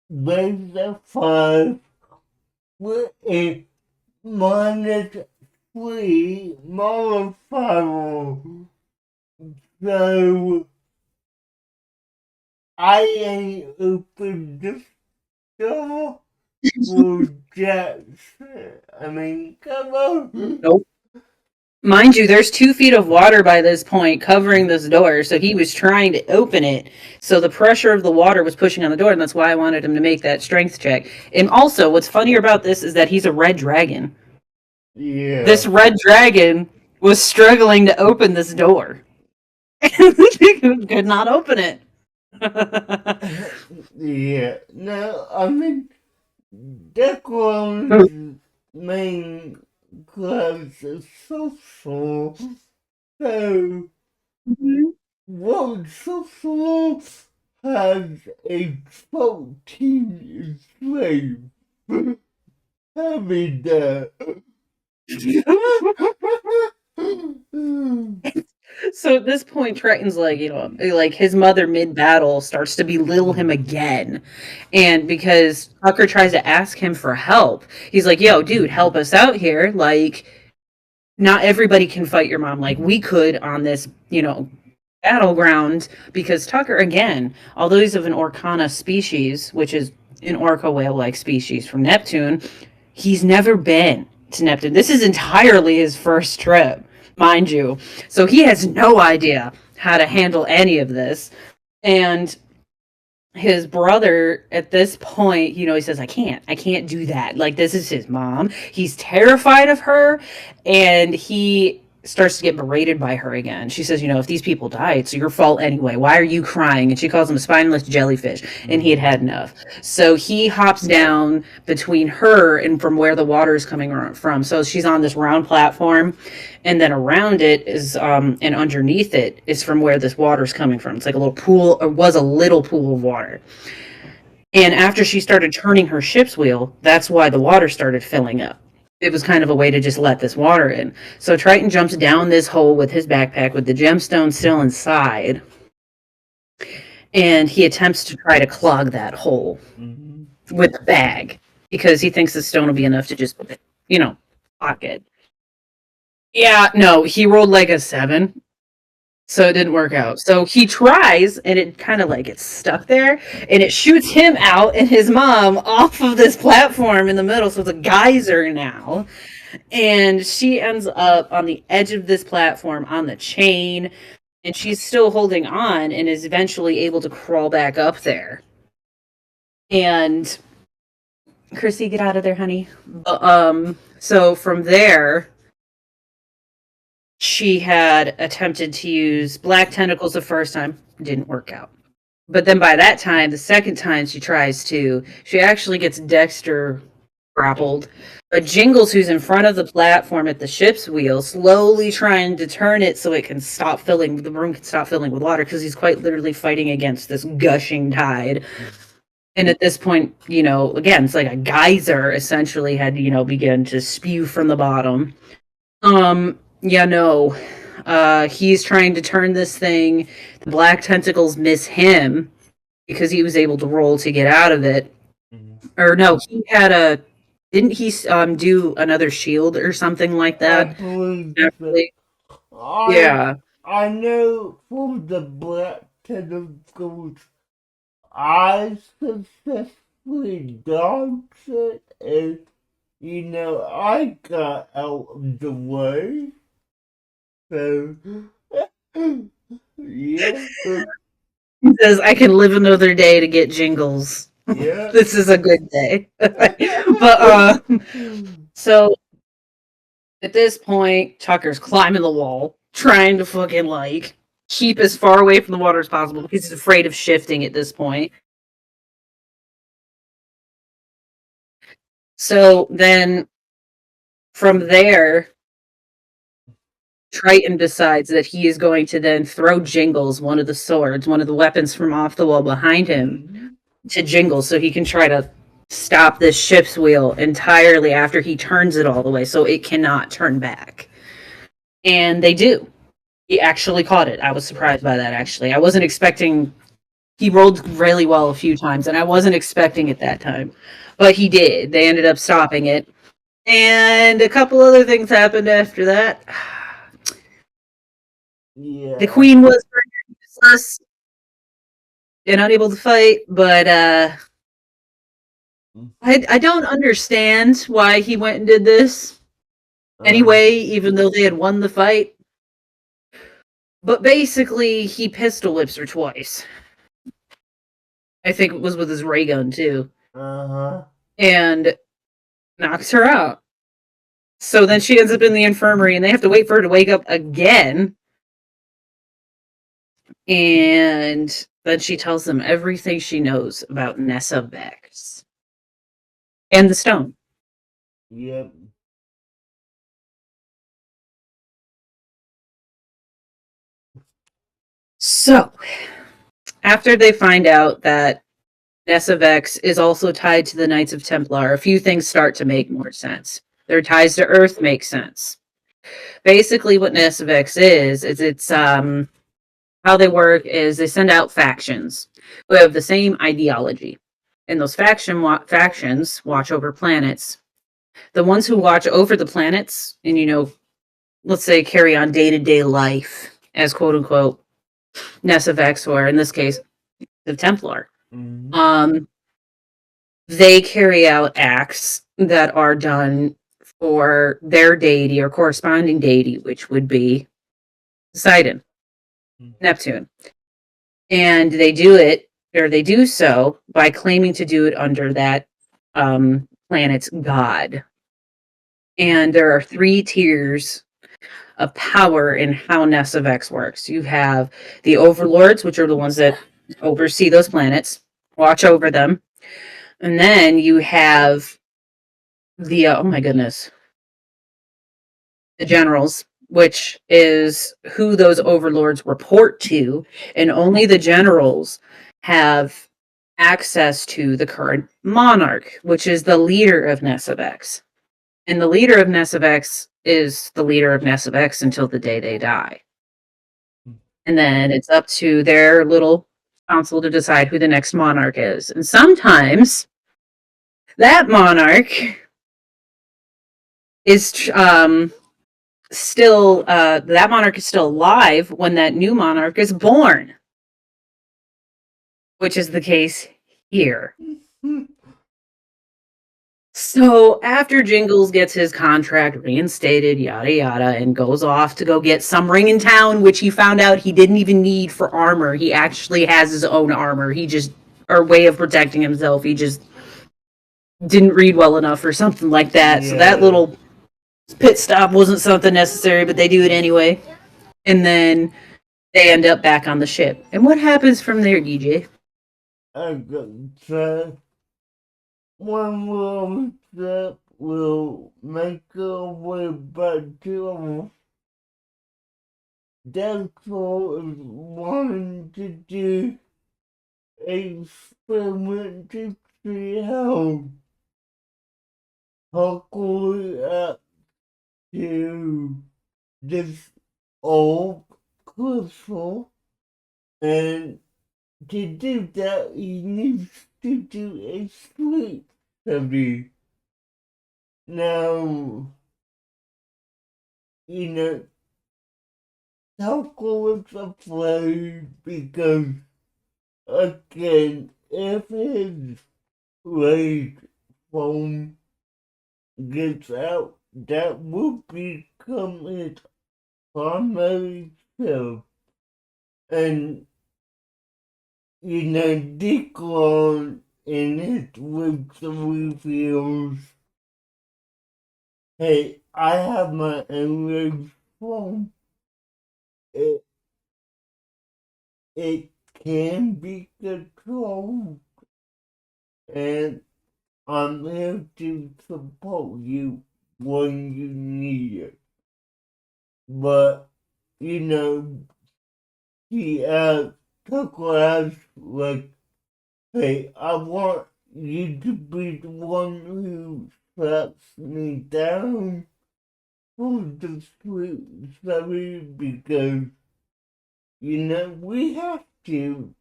base 5 with a -3 modifier. So I ain't opened the door for Jackson. I mean, come on. Nope. Mind you, there's 2 feet of water by this point covering this door, so he was trying to open it. So the pressure of the water was pushing on the door, and that's why I wanted him to make that strength check. And also, what's funnier about this is that he's a red dragon. Yeah. This red dragon was struggling to open this door. He could not open it. Yeah. No, I mean, Declan's main class is social. So, one social has a 14 slave. I mean, So at this point, Triton's like his mother mid-battle starts to belittle him again. And because Tucker tries to ask him for help, he's like, yo, dude, help us out here. Like, not everybody can fight your mom like we could on this, battleground. Because Tucker, again, although he's of an Orcana species, which is an orca whale-like species from Neptune, he's never been to Neptune. This is entirely his first trip, mind you. So he has no idea how to handle any of this. And his brother at this point, he says, I can't do that. Like, this is his mom. He's terrified of her, and he starts to get berated by her again. She says, if these people die, it's your fault anyway. Why are you crying? And she calls him a spineless jellyfish, and he had had enough. So he hops down between her and from where the water is coming from. So she's on this round platform, and then around it is, and underneath it is from where this water is coming from. It's like a little pool, or was a little pool of water. And after she started turning her ship's wheel, that's why the water started filling up. It was kind of a way to just let this water in. So Triton jumps down this hole with his backpack with the gemstone still inside. And he attempts to try to clog that hole with the bag because he thinks the stone will be enough to just, lock it. Yeah, no, he rolled like a 7. So it didn't work out. So he tries, and it kind of like gets stuck there, and it shoots him out and his mom off of this platform in the middle. So it's a geyser now. And she ends up on the edge of this platform on the chain, and she's still holding on and is eventually able to crawl back up there. And Chrissy, get out of there, honey. So from there, she had attempted to use black tentacles the first time. Didn't work out. But then by that time, the second time she tries to, she actually gets Dexter grappled. But Jingles, who's in front of the platform at the ship's wheel, slowly trying to turn it so it can stop filling, the room can stop filling with water, because he's quite literally fighting against this gushing tide. And at this point, again, it's like a geyser essentially had, begun to spew from the bottom. He's trying to turn this thing. The black tentacles miss him because he was able to roll to get out of it. Or no, he had a. Didn't he do another shield or something like that? I believe Actually, so. yeah. I know from the black tentacles, I successfully dodged it, and I got out of the way. So, yeah, He says, "I can live another day to get Jingles. yeah. This is a good day." But so at this point, Tucker's climbing the wall, trying to fucking keep as far away from the water as possible because he's afraid of shifting at this point. So then from there, Triton decides that he is going to then throw Jingles, one of the swords, one of the weapons from off the wall behind him, to Jingles so he can try to stop this ship's wheel entirely after he turns it all the way so it cannot turn back. And they do. He actually caught it. I was surprised by that, actually. I wasn't expecting. He rolled really well a few times, and I wasn't expecting it that time. But he did. They ended up stopping it. And a couple other things happened after that. Yeah. The queen was useless and unable to fight, but I don't understand why he went and did this anyway, even though they had won the fight. But basically, he pistol whips her twice. I think it was with his ray gun, too. And knocks her out. So then she ends up in the infirmary, and they have to wait for her to wake up again. And then she tells them everything she knows about Nessa Vex. And the stone. Yep. So, after they find out that Nessa Vex is also tied to the Knights of Templar, a few things start to make more sense. Their ties to Earth make sense. Basically, what Nessa Vex is it's how they work is they send out factions who have the same ideology. And those factions watch over planets. The ones who watch over the planets and, let's say carry on day-to-day life as quote-unquote Nessa Vex, or in this case, the Templar. They carry out acts that are done for their deity or corresponding deity, which would be Poseidon, Neptune. And they do so by claiming to do it under that planet's god. And there are 3 tiers of power in how Nessa Vex works. You have the overlords, which are the ones that oversee those planets, watch over them. And then you have the, oh my goodness, the generals, which is who those overlords report to. And only the generals have access to the current monarch, which is the leader of Nessa Vex. And the leader of Nessa Vex is the leader of Nessa Vex until the day they die. And then it's up to their little council to decide who the next monarch is. And sometimes that monarch is still alive when that new monarch is born, which is the case here. So after Jingles gets his contract reinstated, yada yada, and goes off to go get some ring in town, which he found out he didn't even need for armor. He actually has his own armor. Or way of protecting himself. He just didn't read well enough or something like that. Yeah. So that little pit stop wasn't something necessary, but they do it anyway. And then they end up back on the ship. And what happens from there, DJ? So one little step will make our way back to us. Therefore, is wanting to do an experiment to see how cool it up to this old crystal, and to do that he needs to do a sleep study. Now, you know, Tucker is afraid because, again, if his rage phone gets out, that will become his primary self. And, you know, Declan in his victory feels, hey, I have my own rage phone. It can be controlled, and I'm here to support you when you need it. But, you know, he Tucker asked, like, hey, I want you to be the one who straps me down for the sleep study because, you know, we have to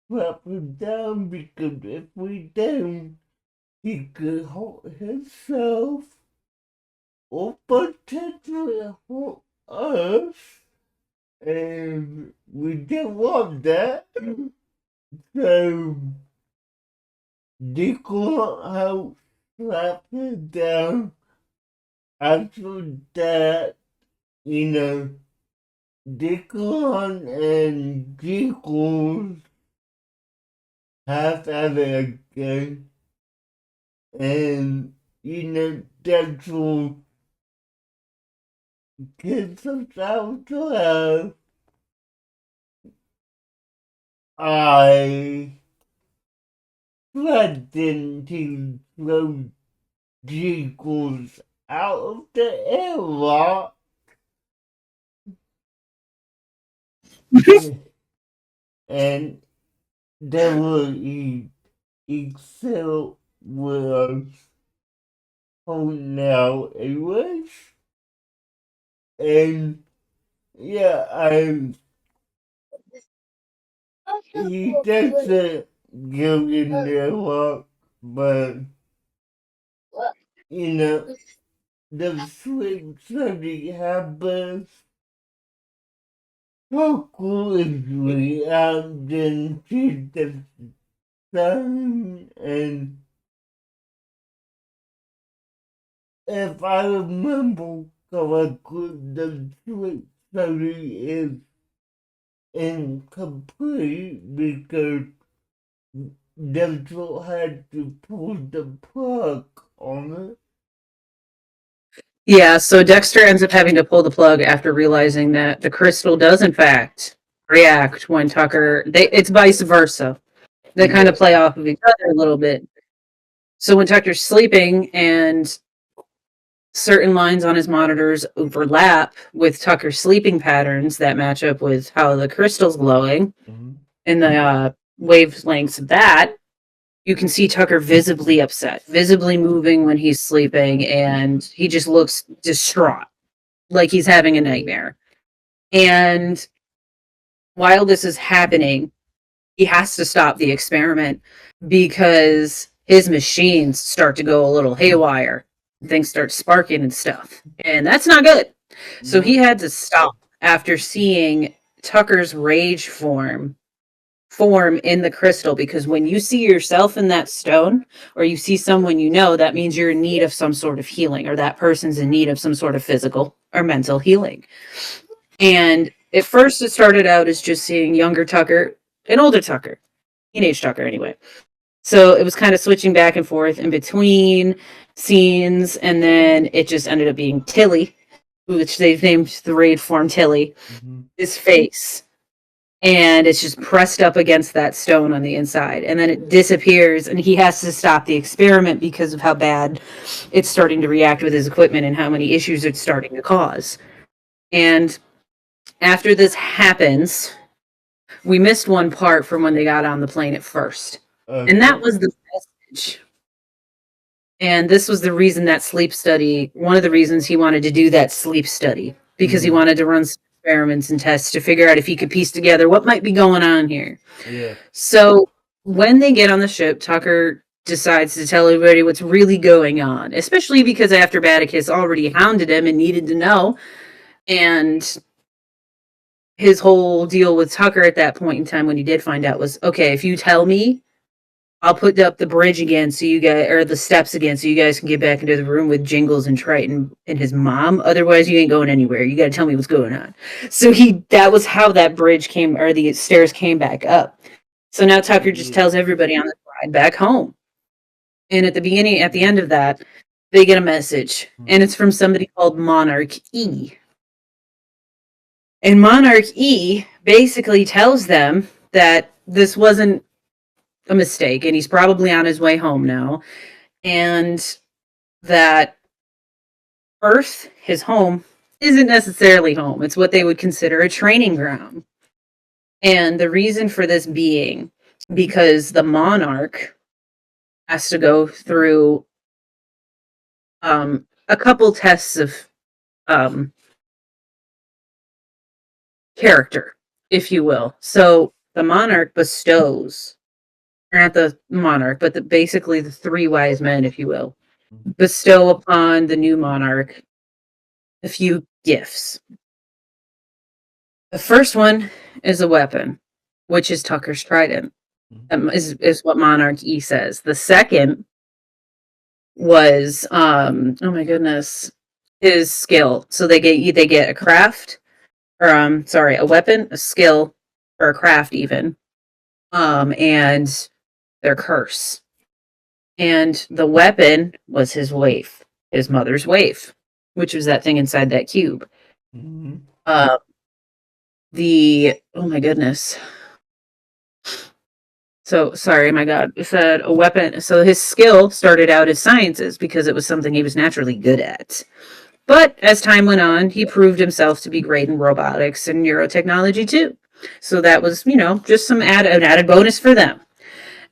strap him down because if we don't, he could hurt himself or potentially hurt us, and we don't want that. So, Declan helped strap him down. After that, you know, Declan and Jiggles have at it again, and, you know, Deadpool gets us out to have. I threatened to throw Jiggles out of the airlock. And there were Excel was now a wish. And yeah, he doesn't go in the airlock, but you know, the sleep study happens so quickly out into the sun, and if I remember correctly, the sleep study is incomplete because Dexter had to pull the plug on it. Yeah, so Dexter ends up having to pull the plug after realizing that the crystal does, in fact, react when Tucker. It's vice versa. They kind of play off of each other a little bit. So when Tucker's sleeping and certain lines on his monitors overlap with Tucker's sleeping patterns that match up with how the crystal's glowing and the wavelengths of that, you can see Tucker visibly upset, visibly moving when he's sleeping, and he just looks distraught, like he's having a nightmare. And while this is happening, he has to stop the experiment because his machines start to go a little haywire. Things start sparking and stuff. And that's not good. So he had to stop after seeing Tucker's rage form in the crystal, because when you see yourself in that stone or you see someone you know, that means you're in need of some sort of healing, or that person's in need of some sort of physical or mental healing. And at first it started out as just seeing younger Tucker and older Tucker, teenage Tucker anyway. So it was kind of switching back and forth in between scenes, and then it just ended up being Tilly, which they've named the raid form Tilly, his face. and it's just pressed up against that stone on the inside, and then it disappears, and he has to stop the experiment because of how bad it's starting to react with his equipment and how many issues it's starting to cause. And after this happens, we missed one part from when they got on the plane at first, and that Okay. was the message. And this was the reason that sleep study, one of the reasons he wanted to do that sleep study, because he Mm-hmm. wanted to run some experiments and tests to figure out if he could piece together what might be going on here. Yeah. So when they get on the ship, Tucker decides to tell everybody what's really going on, especially because after Badicus already hounded him and needed to know. And his whole deal with Tucker at that point in time when he did find out was, okay, if you tell me, I'll put up the bridge again so you guys, or the steps again so you guys can get back into the room with Jingles and Triton and his mom. Otherwise, you ain't going anywhere. You got to tell me what's going on. So that was how that bridge came, or the stairs came back up. So now Tucker just Yeah. tells everybody on the ride back home. And at the end of that, they get a message, and it's from somebody called Monarch E. And Monarch E basically tells them that this wasn't a mistake, and he's probably on his way home now, and that Earth, his home, isn't necessarily home. It's what they would consider a training ground. And the reason for this being because the monarch has to go through a couple tests of um, character, if you will. So the monarch bestows, or not the monarch, but basically the three wise men, if you will, bestow upon the new monarch a few gifts. The first one is a weapon, which is Tucker's trident, is what Monarch E says. The second was oh my goodness, his skill. So they get a craft, or sorry, a weapon, a skill, or a craft even, and their curse. And the weapon was his waif, his mother's waif, which was that thing inside that cube. Mm-hmm. Uh, the oh my goodness. So sorry, my God. It said a weapon. So his skill started out as sciences because it was something he was naturally good at. But as time went on, he proved himself to be great in robotics and neurotechnology too. So that was, just an added bonus for them.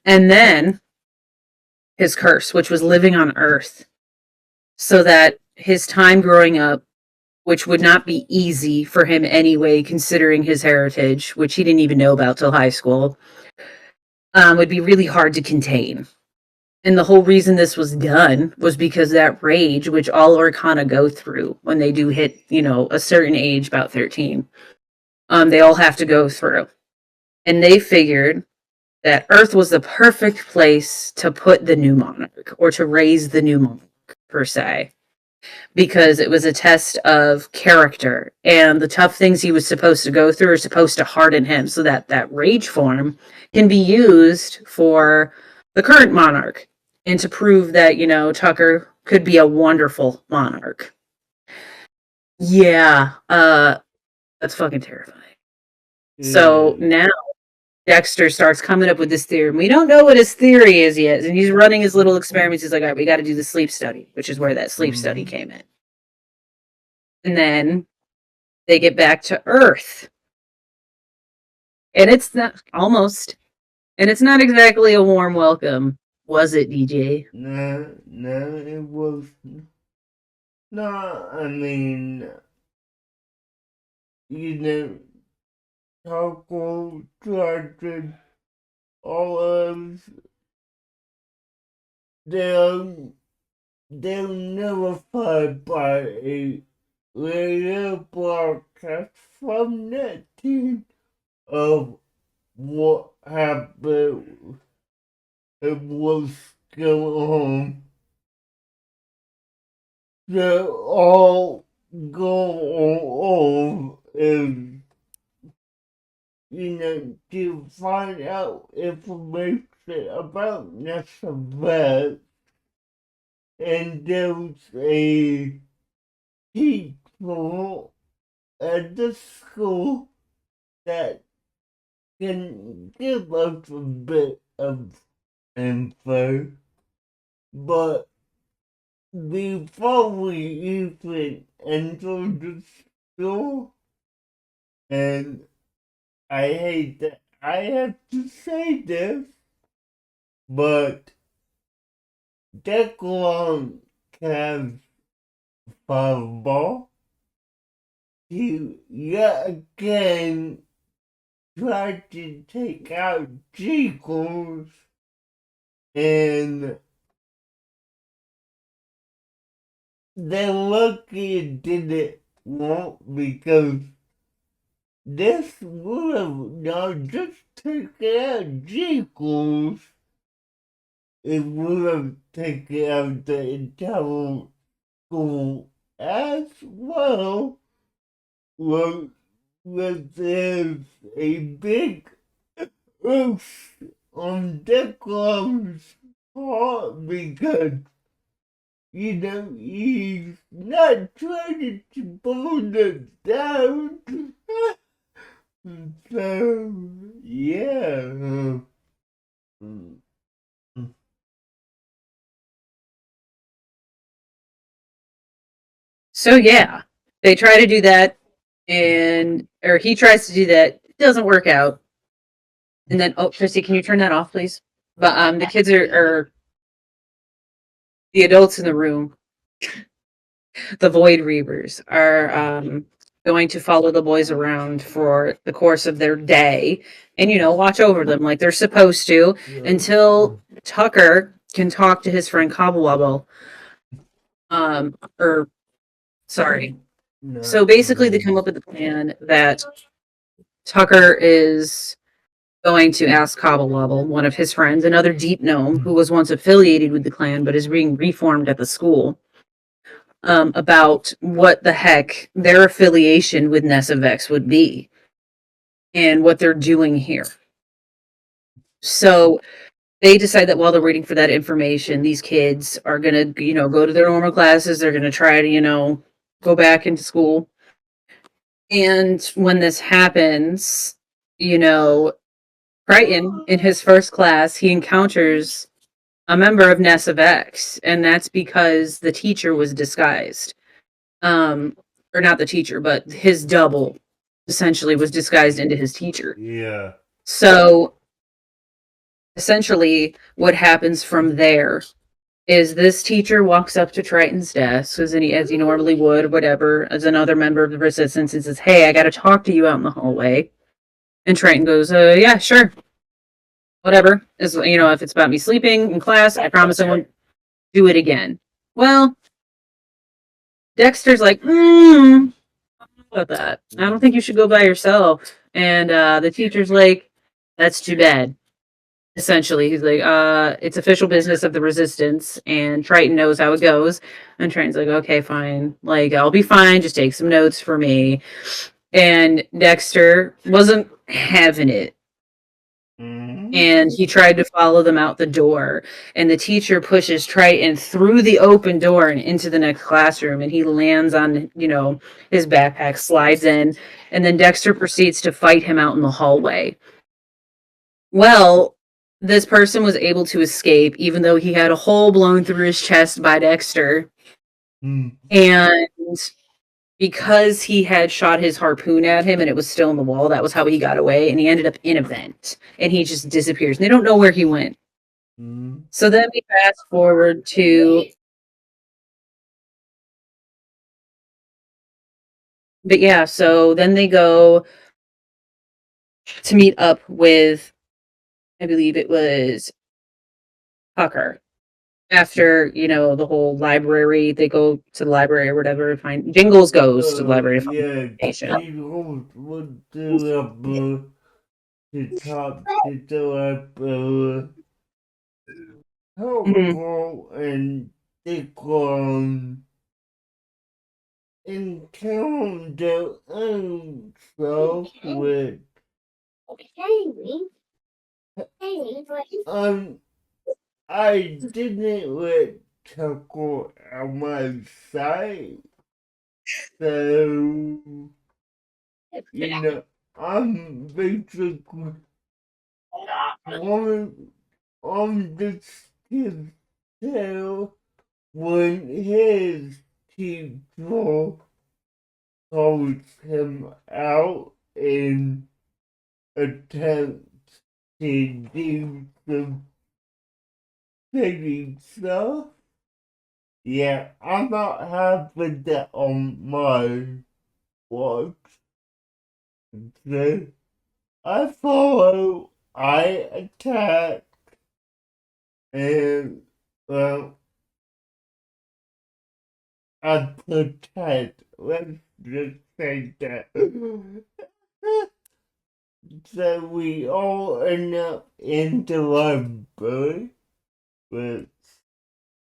And then his curse, which was living on Earth, so that his time growing up, which would not be easy for him anyway, considering his heritage, which he didn't even know about till high school, would be really hard to contain. And the whole reason this was done was because that rage, which all Orkana go through when they do hit, a certain age, about 13, they all have to go through. And they figured that Earth was the perfect place to put the new monarch, or to raise the new monarch, per se, because it was a test of character. And the tough things he was supposed to go through are supposed to harden him so that that rage form can be used for the current monarch and to prove that, Tucker could be a wonderful monarch. Yeah, that's fucking terrifying. So Yeah. now Dexter starts coming up with this theory. We don't know what his theory is yet. And he's running his little experiments. He's like, all right, we got to do the sleep study, which is where that sleep study Mm-hmm. came in. And then they get back to Earth. And it's not almost, and it's not exactly a warm welcome, was it, DJ? No, no, it was not. I mean, you know, Taco tried to all of them. They're notified by a radio broadcast from that team of what happened and what's going on. They're all going on is, to find out information about Nessa Vet. And there's a teacher at the school that can give us a bit of info, but before we even enter the store, and I hate that I have to say this, but Declan has fireball. He yet again tried to take out Jiggles, and they're lucky it didn't work because this would have not just taken out Jiggles, it would have taken out the entire school as well. Well, there's a big oof on Declan's part because, he's not trying to pull us down. So, yeah. So yeah, they try to do that, or he tries to do that. It doesn't work out. And then, oh, Christy, can you turn that off, please? But the kids are the adults in the room, the Void Reavers, are going to follow the boys around for the course of their day, and watch over them like they're supposed to until Tucker can talk to his friend Cobblewobble. Or sorry. So basically, they come up with the plan that Tucker is going to ask Cobblewobble, one of his friends, another deep gnome who was once affiliated with the clan but is being reformed at the school, about what the heck their affiliation with Nessa Vex would be and what they're doing here. So they decide that while they're waiting for that information, these kids are going to, go to their normal classes. They're going to try to, go back into school. And when this happens, Crichton, in his first class, he encounters a member of Nessa Vex, and that's because the teacher was disguised. Or not the teacher, but his double essentially was disguised into his teacher. Yeah. So essentially, what happens from there is this teacher walks up to Triton's desk, as he normally would, or whatever, as another member of the Resistance, and says, "Hey, I got to talk to you out in the hallway." And Triton goes, "Yeah, sure, whatever. As if it's about me sleeping in class, I promise I won't do it again." Well, Dexter's like, about that. I don't think you should go by yourself. And the teacher's like, "That's too bad." Essentially, he's like, "It's official business of the Resistance, and Triton knows how it goes." And Triton's like, "Okay, fine. Like, I'll be fine. Just take some notes for me." And Dexter wasn't having it. And he tried to follow them out the door. And the teacher pushes Triton through the open door and into the next classroom. And he lands on, his backpack, slides in. And then Dexter proceeds to fight him out in the hallway. Well, this person was able to escape, even though he had a hole blown through his chest by Dexter. And because he had shot his harpoon at him and it was still in the wall, that was how he got away. And he ended up in a vent. And he just disappears. And they don't know where he went. So then we fast forward to... But yeah, so then they go to meet up with, I believe it was Tucker. After, the whole library, they go to the library or whatever to find... Jingles goes to the library to find information. Jingles went to the library to talk to the library. Helpful and Declan encounter himself with I didn't let Tucker out my sight, so I'm basically on the kid's tail when his teacher calls him out and attempts to do some pretty stuff. Yeah, I'm not having that on my watch. So I follow, I attack, and well, I protect. Let's just say that. So we all end up in the library, but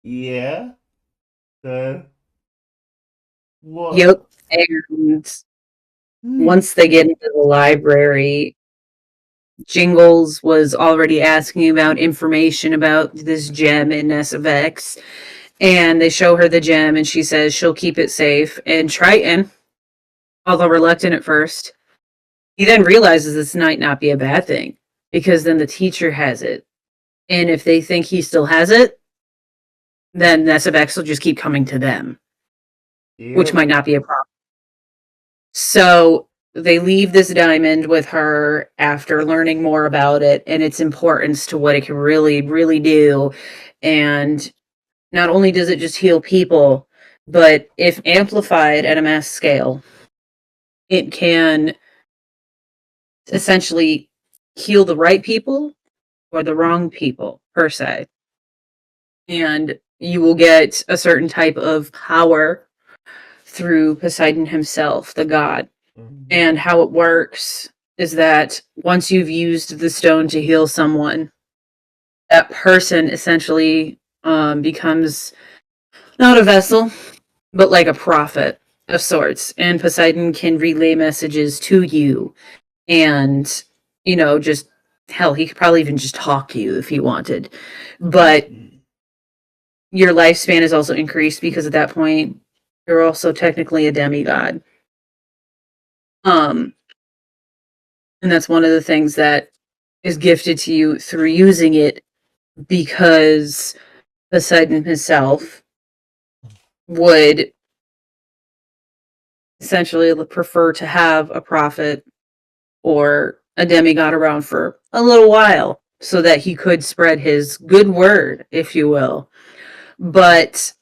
yeah, so what? Yep. And Hmm. once they get into the library, Jingles was already asking about information about this gem in SFX. And they show her the gem, and she says she'll keep it safe. And Triton, although reluctant at first, he then realizes this might not be a bad thing because then the teacher has it. And if they think he still has it, then SFX will just keep coming to them, which Yep. might not be a problem. So they leave this diamond with her after learning more about it and its importance to what it can really, really do. And not only does it just heal people, but if amplified at a mass scale, it can essentially heal the right people or the wrong people, per se. And you will get a certain type of power through Poseidon himself, the god. Mhm. And how it works is that once you've used the stone to heal someone, that person essentially becomes not a vessel, but like a prophet of sorts. And Poseidon can relay messages to you. And, just hell, he could probably even just talk to you if he wanted. But your lifespan is also increased because at that point, you're also technically a demigod. Um, and that's one of the things that is gifted to you through using it because Poseidon himself would essentially prefer to have a prophet or a demigod around for a little while so that he could spread his good word, if you will. But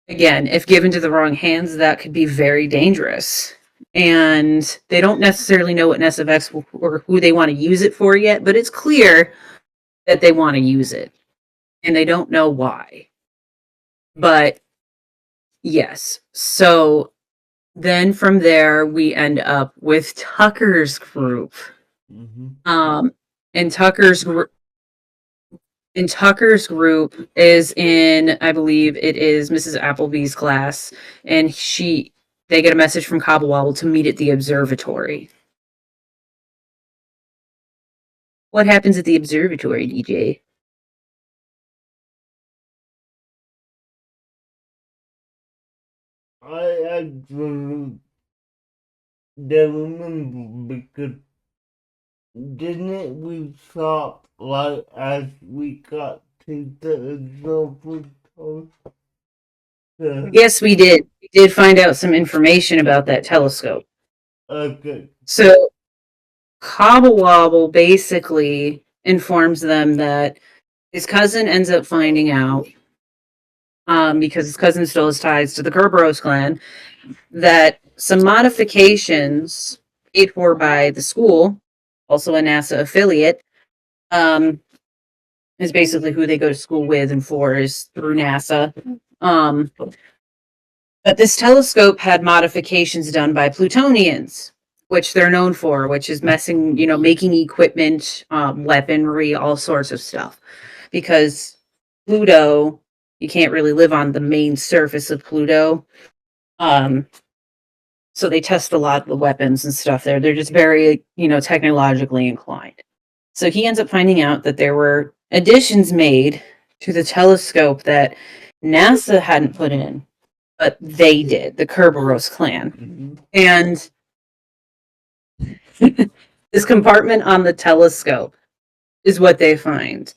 again, if given to the wrong hands, that could be very dangerous. And they don't necessarily know what NSFX or who they want to use it for yet, but it's clear that they want to use it. And they don't know why. But yes. So then from there, we end up with Tucker's group. Mhm. Um, and Tucker's group is in, I believe it is Mrs. Appleby's class, and they get a message from Cobblewobble to meet at the observatory. What happens at the observatory, DJ? I actually don't remember because didn't we stop like as we got to the observatory? So, Yes, we did. We did find out some information about that telescope. okay. So Cobblewobble basically informs them that his cousin ends up finding out, because his cousin still has ties to the Kerberos clan, that some modifications paid for by the school, also a NASA affiliate, um, is basically who they go to school with and for is through NASA. Um, but this telescope had modifications done by Plutonians, which they're known for, which is making equipment, weaponry, all sorts of stuff. Because Pluto, you can't really live on the main surface of Pluto. Um, so they test a lot of the weapons and stuff there. They're just very, technologically inclined. So he ends up finding out that there were additions made to the telescope that NASA hadn't put in, but they did, the Kerberos clan. Mhm. And this compartment on the telescope is what they find.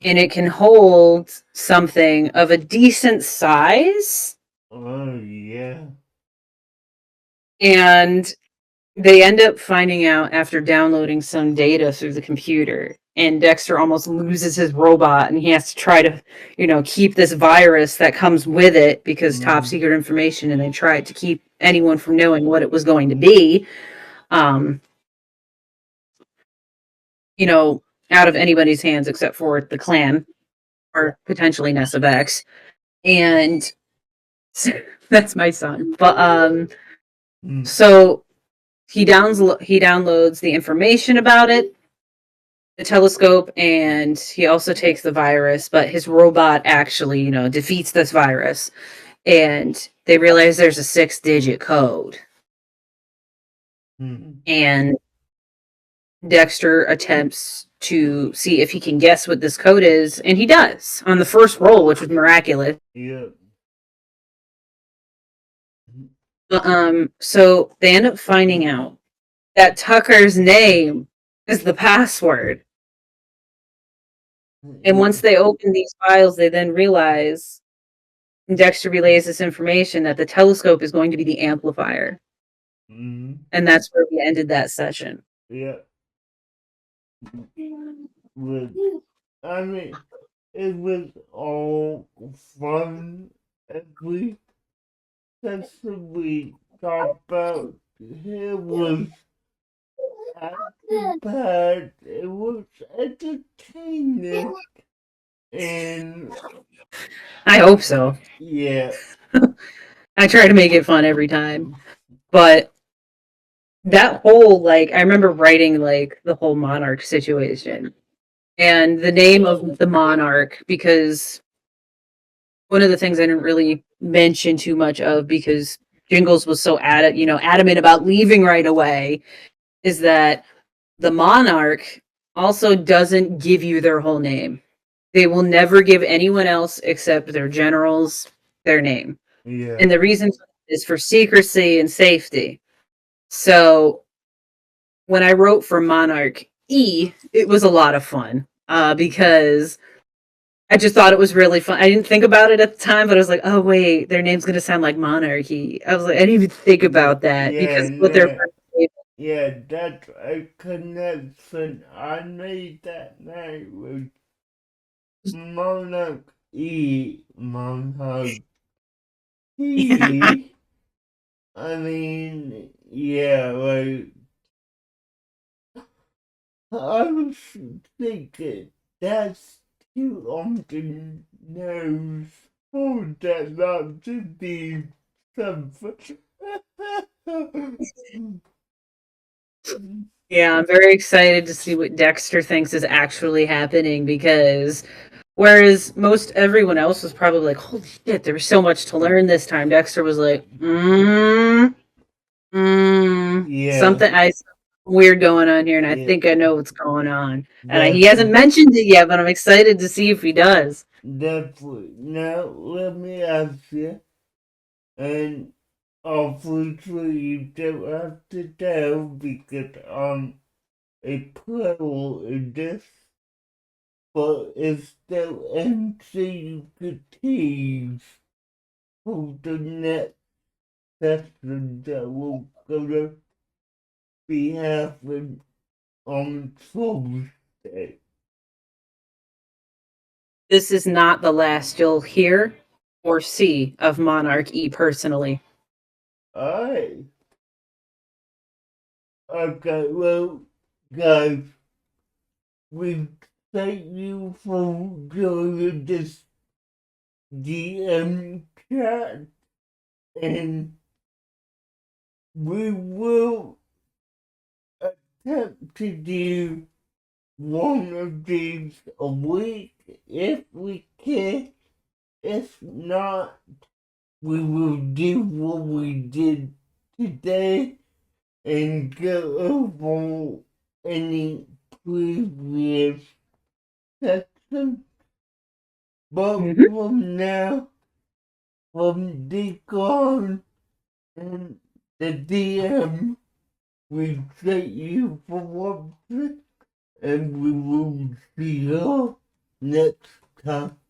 And it can hold something of a decent size. Oh, yeah. And they end up finding out after downloading some data through the computer. And Dexter almost loses his robot and he has to try to, keep this virus that comes with it because top secret information, and they tried to keep anyone from knowing what it was going to be. Um, out of anybody's hands except for the clan or potentially Nessa Vex. And that's my son. But so he downloads the information about it, the telescope, and he also takes the virus, but his robot actually, defeats this virus. And they realize there's a 6-digit code. And Dexter attempts to see if he can guess what this code is, and he does on the first roll, which was miraculous. Yeah. So they end up finding out that Tucker's name is the password. And once they open these files, they then realize, and Dexter relays this information, that the telescope is going to be the amplifier. And that's where we ended that session. Yeah. I mean, it was all fun as we sensibly talked about. It was action-packed, it was entertaining, and I hope so. yeah. I try to make it fun every time. But that whole, I remember writing, the whole Monarch situation. And the name of the Monarch, because one of the things I didn't really mention too much of, because Jingles was so adamant about leaving right away, is that the Monarch also doesn't give you their whole name. They will never give anyone else except their generals their name. Yeah. And the reason is for secrecy and safety. So when I wrote for Monarch E, it was a lot of fun because I just thought it was really fun. I didn't think about it at the time, but I was like, oh, wait, their name's going to sound like Monarchy. I was like, I didn't even think about that because what they're. Yeah, that's a connection I made that night with Monarch E. Monarch E. I mean, yeah, I was thinking that's too on the nose for that not to be something. Yeah, I'm very excited to see what Dexter thinks is actually happening because whereas most everyone else was probably like, holy shit, there was so much to learn this time, Dexter was like, Yeah. something weird going on here, and I think I know what's going on. And he hasn't mentioned it yet, but I'm excited to see if he does. Definitely. Now, let me ask you, and obviously you don't have to tell because I'm a pro in this, but is there anything you could tease for the next session that we're gonna be having on Tuesday? This is not the last you'll hear or see of Monarch E personally. Alright. Okay, well, guys, we thank you for joining this DM chat, and we will attempt to do one of these a week if we can. If not, we will do what we did today and go over any previous sections. But from now, from Deacon and the DM, we thank you for watching and we will see you next time.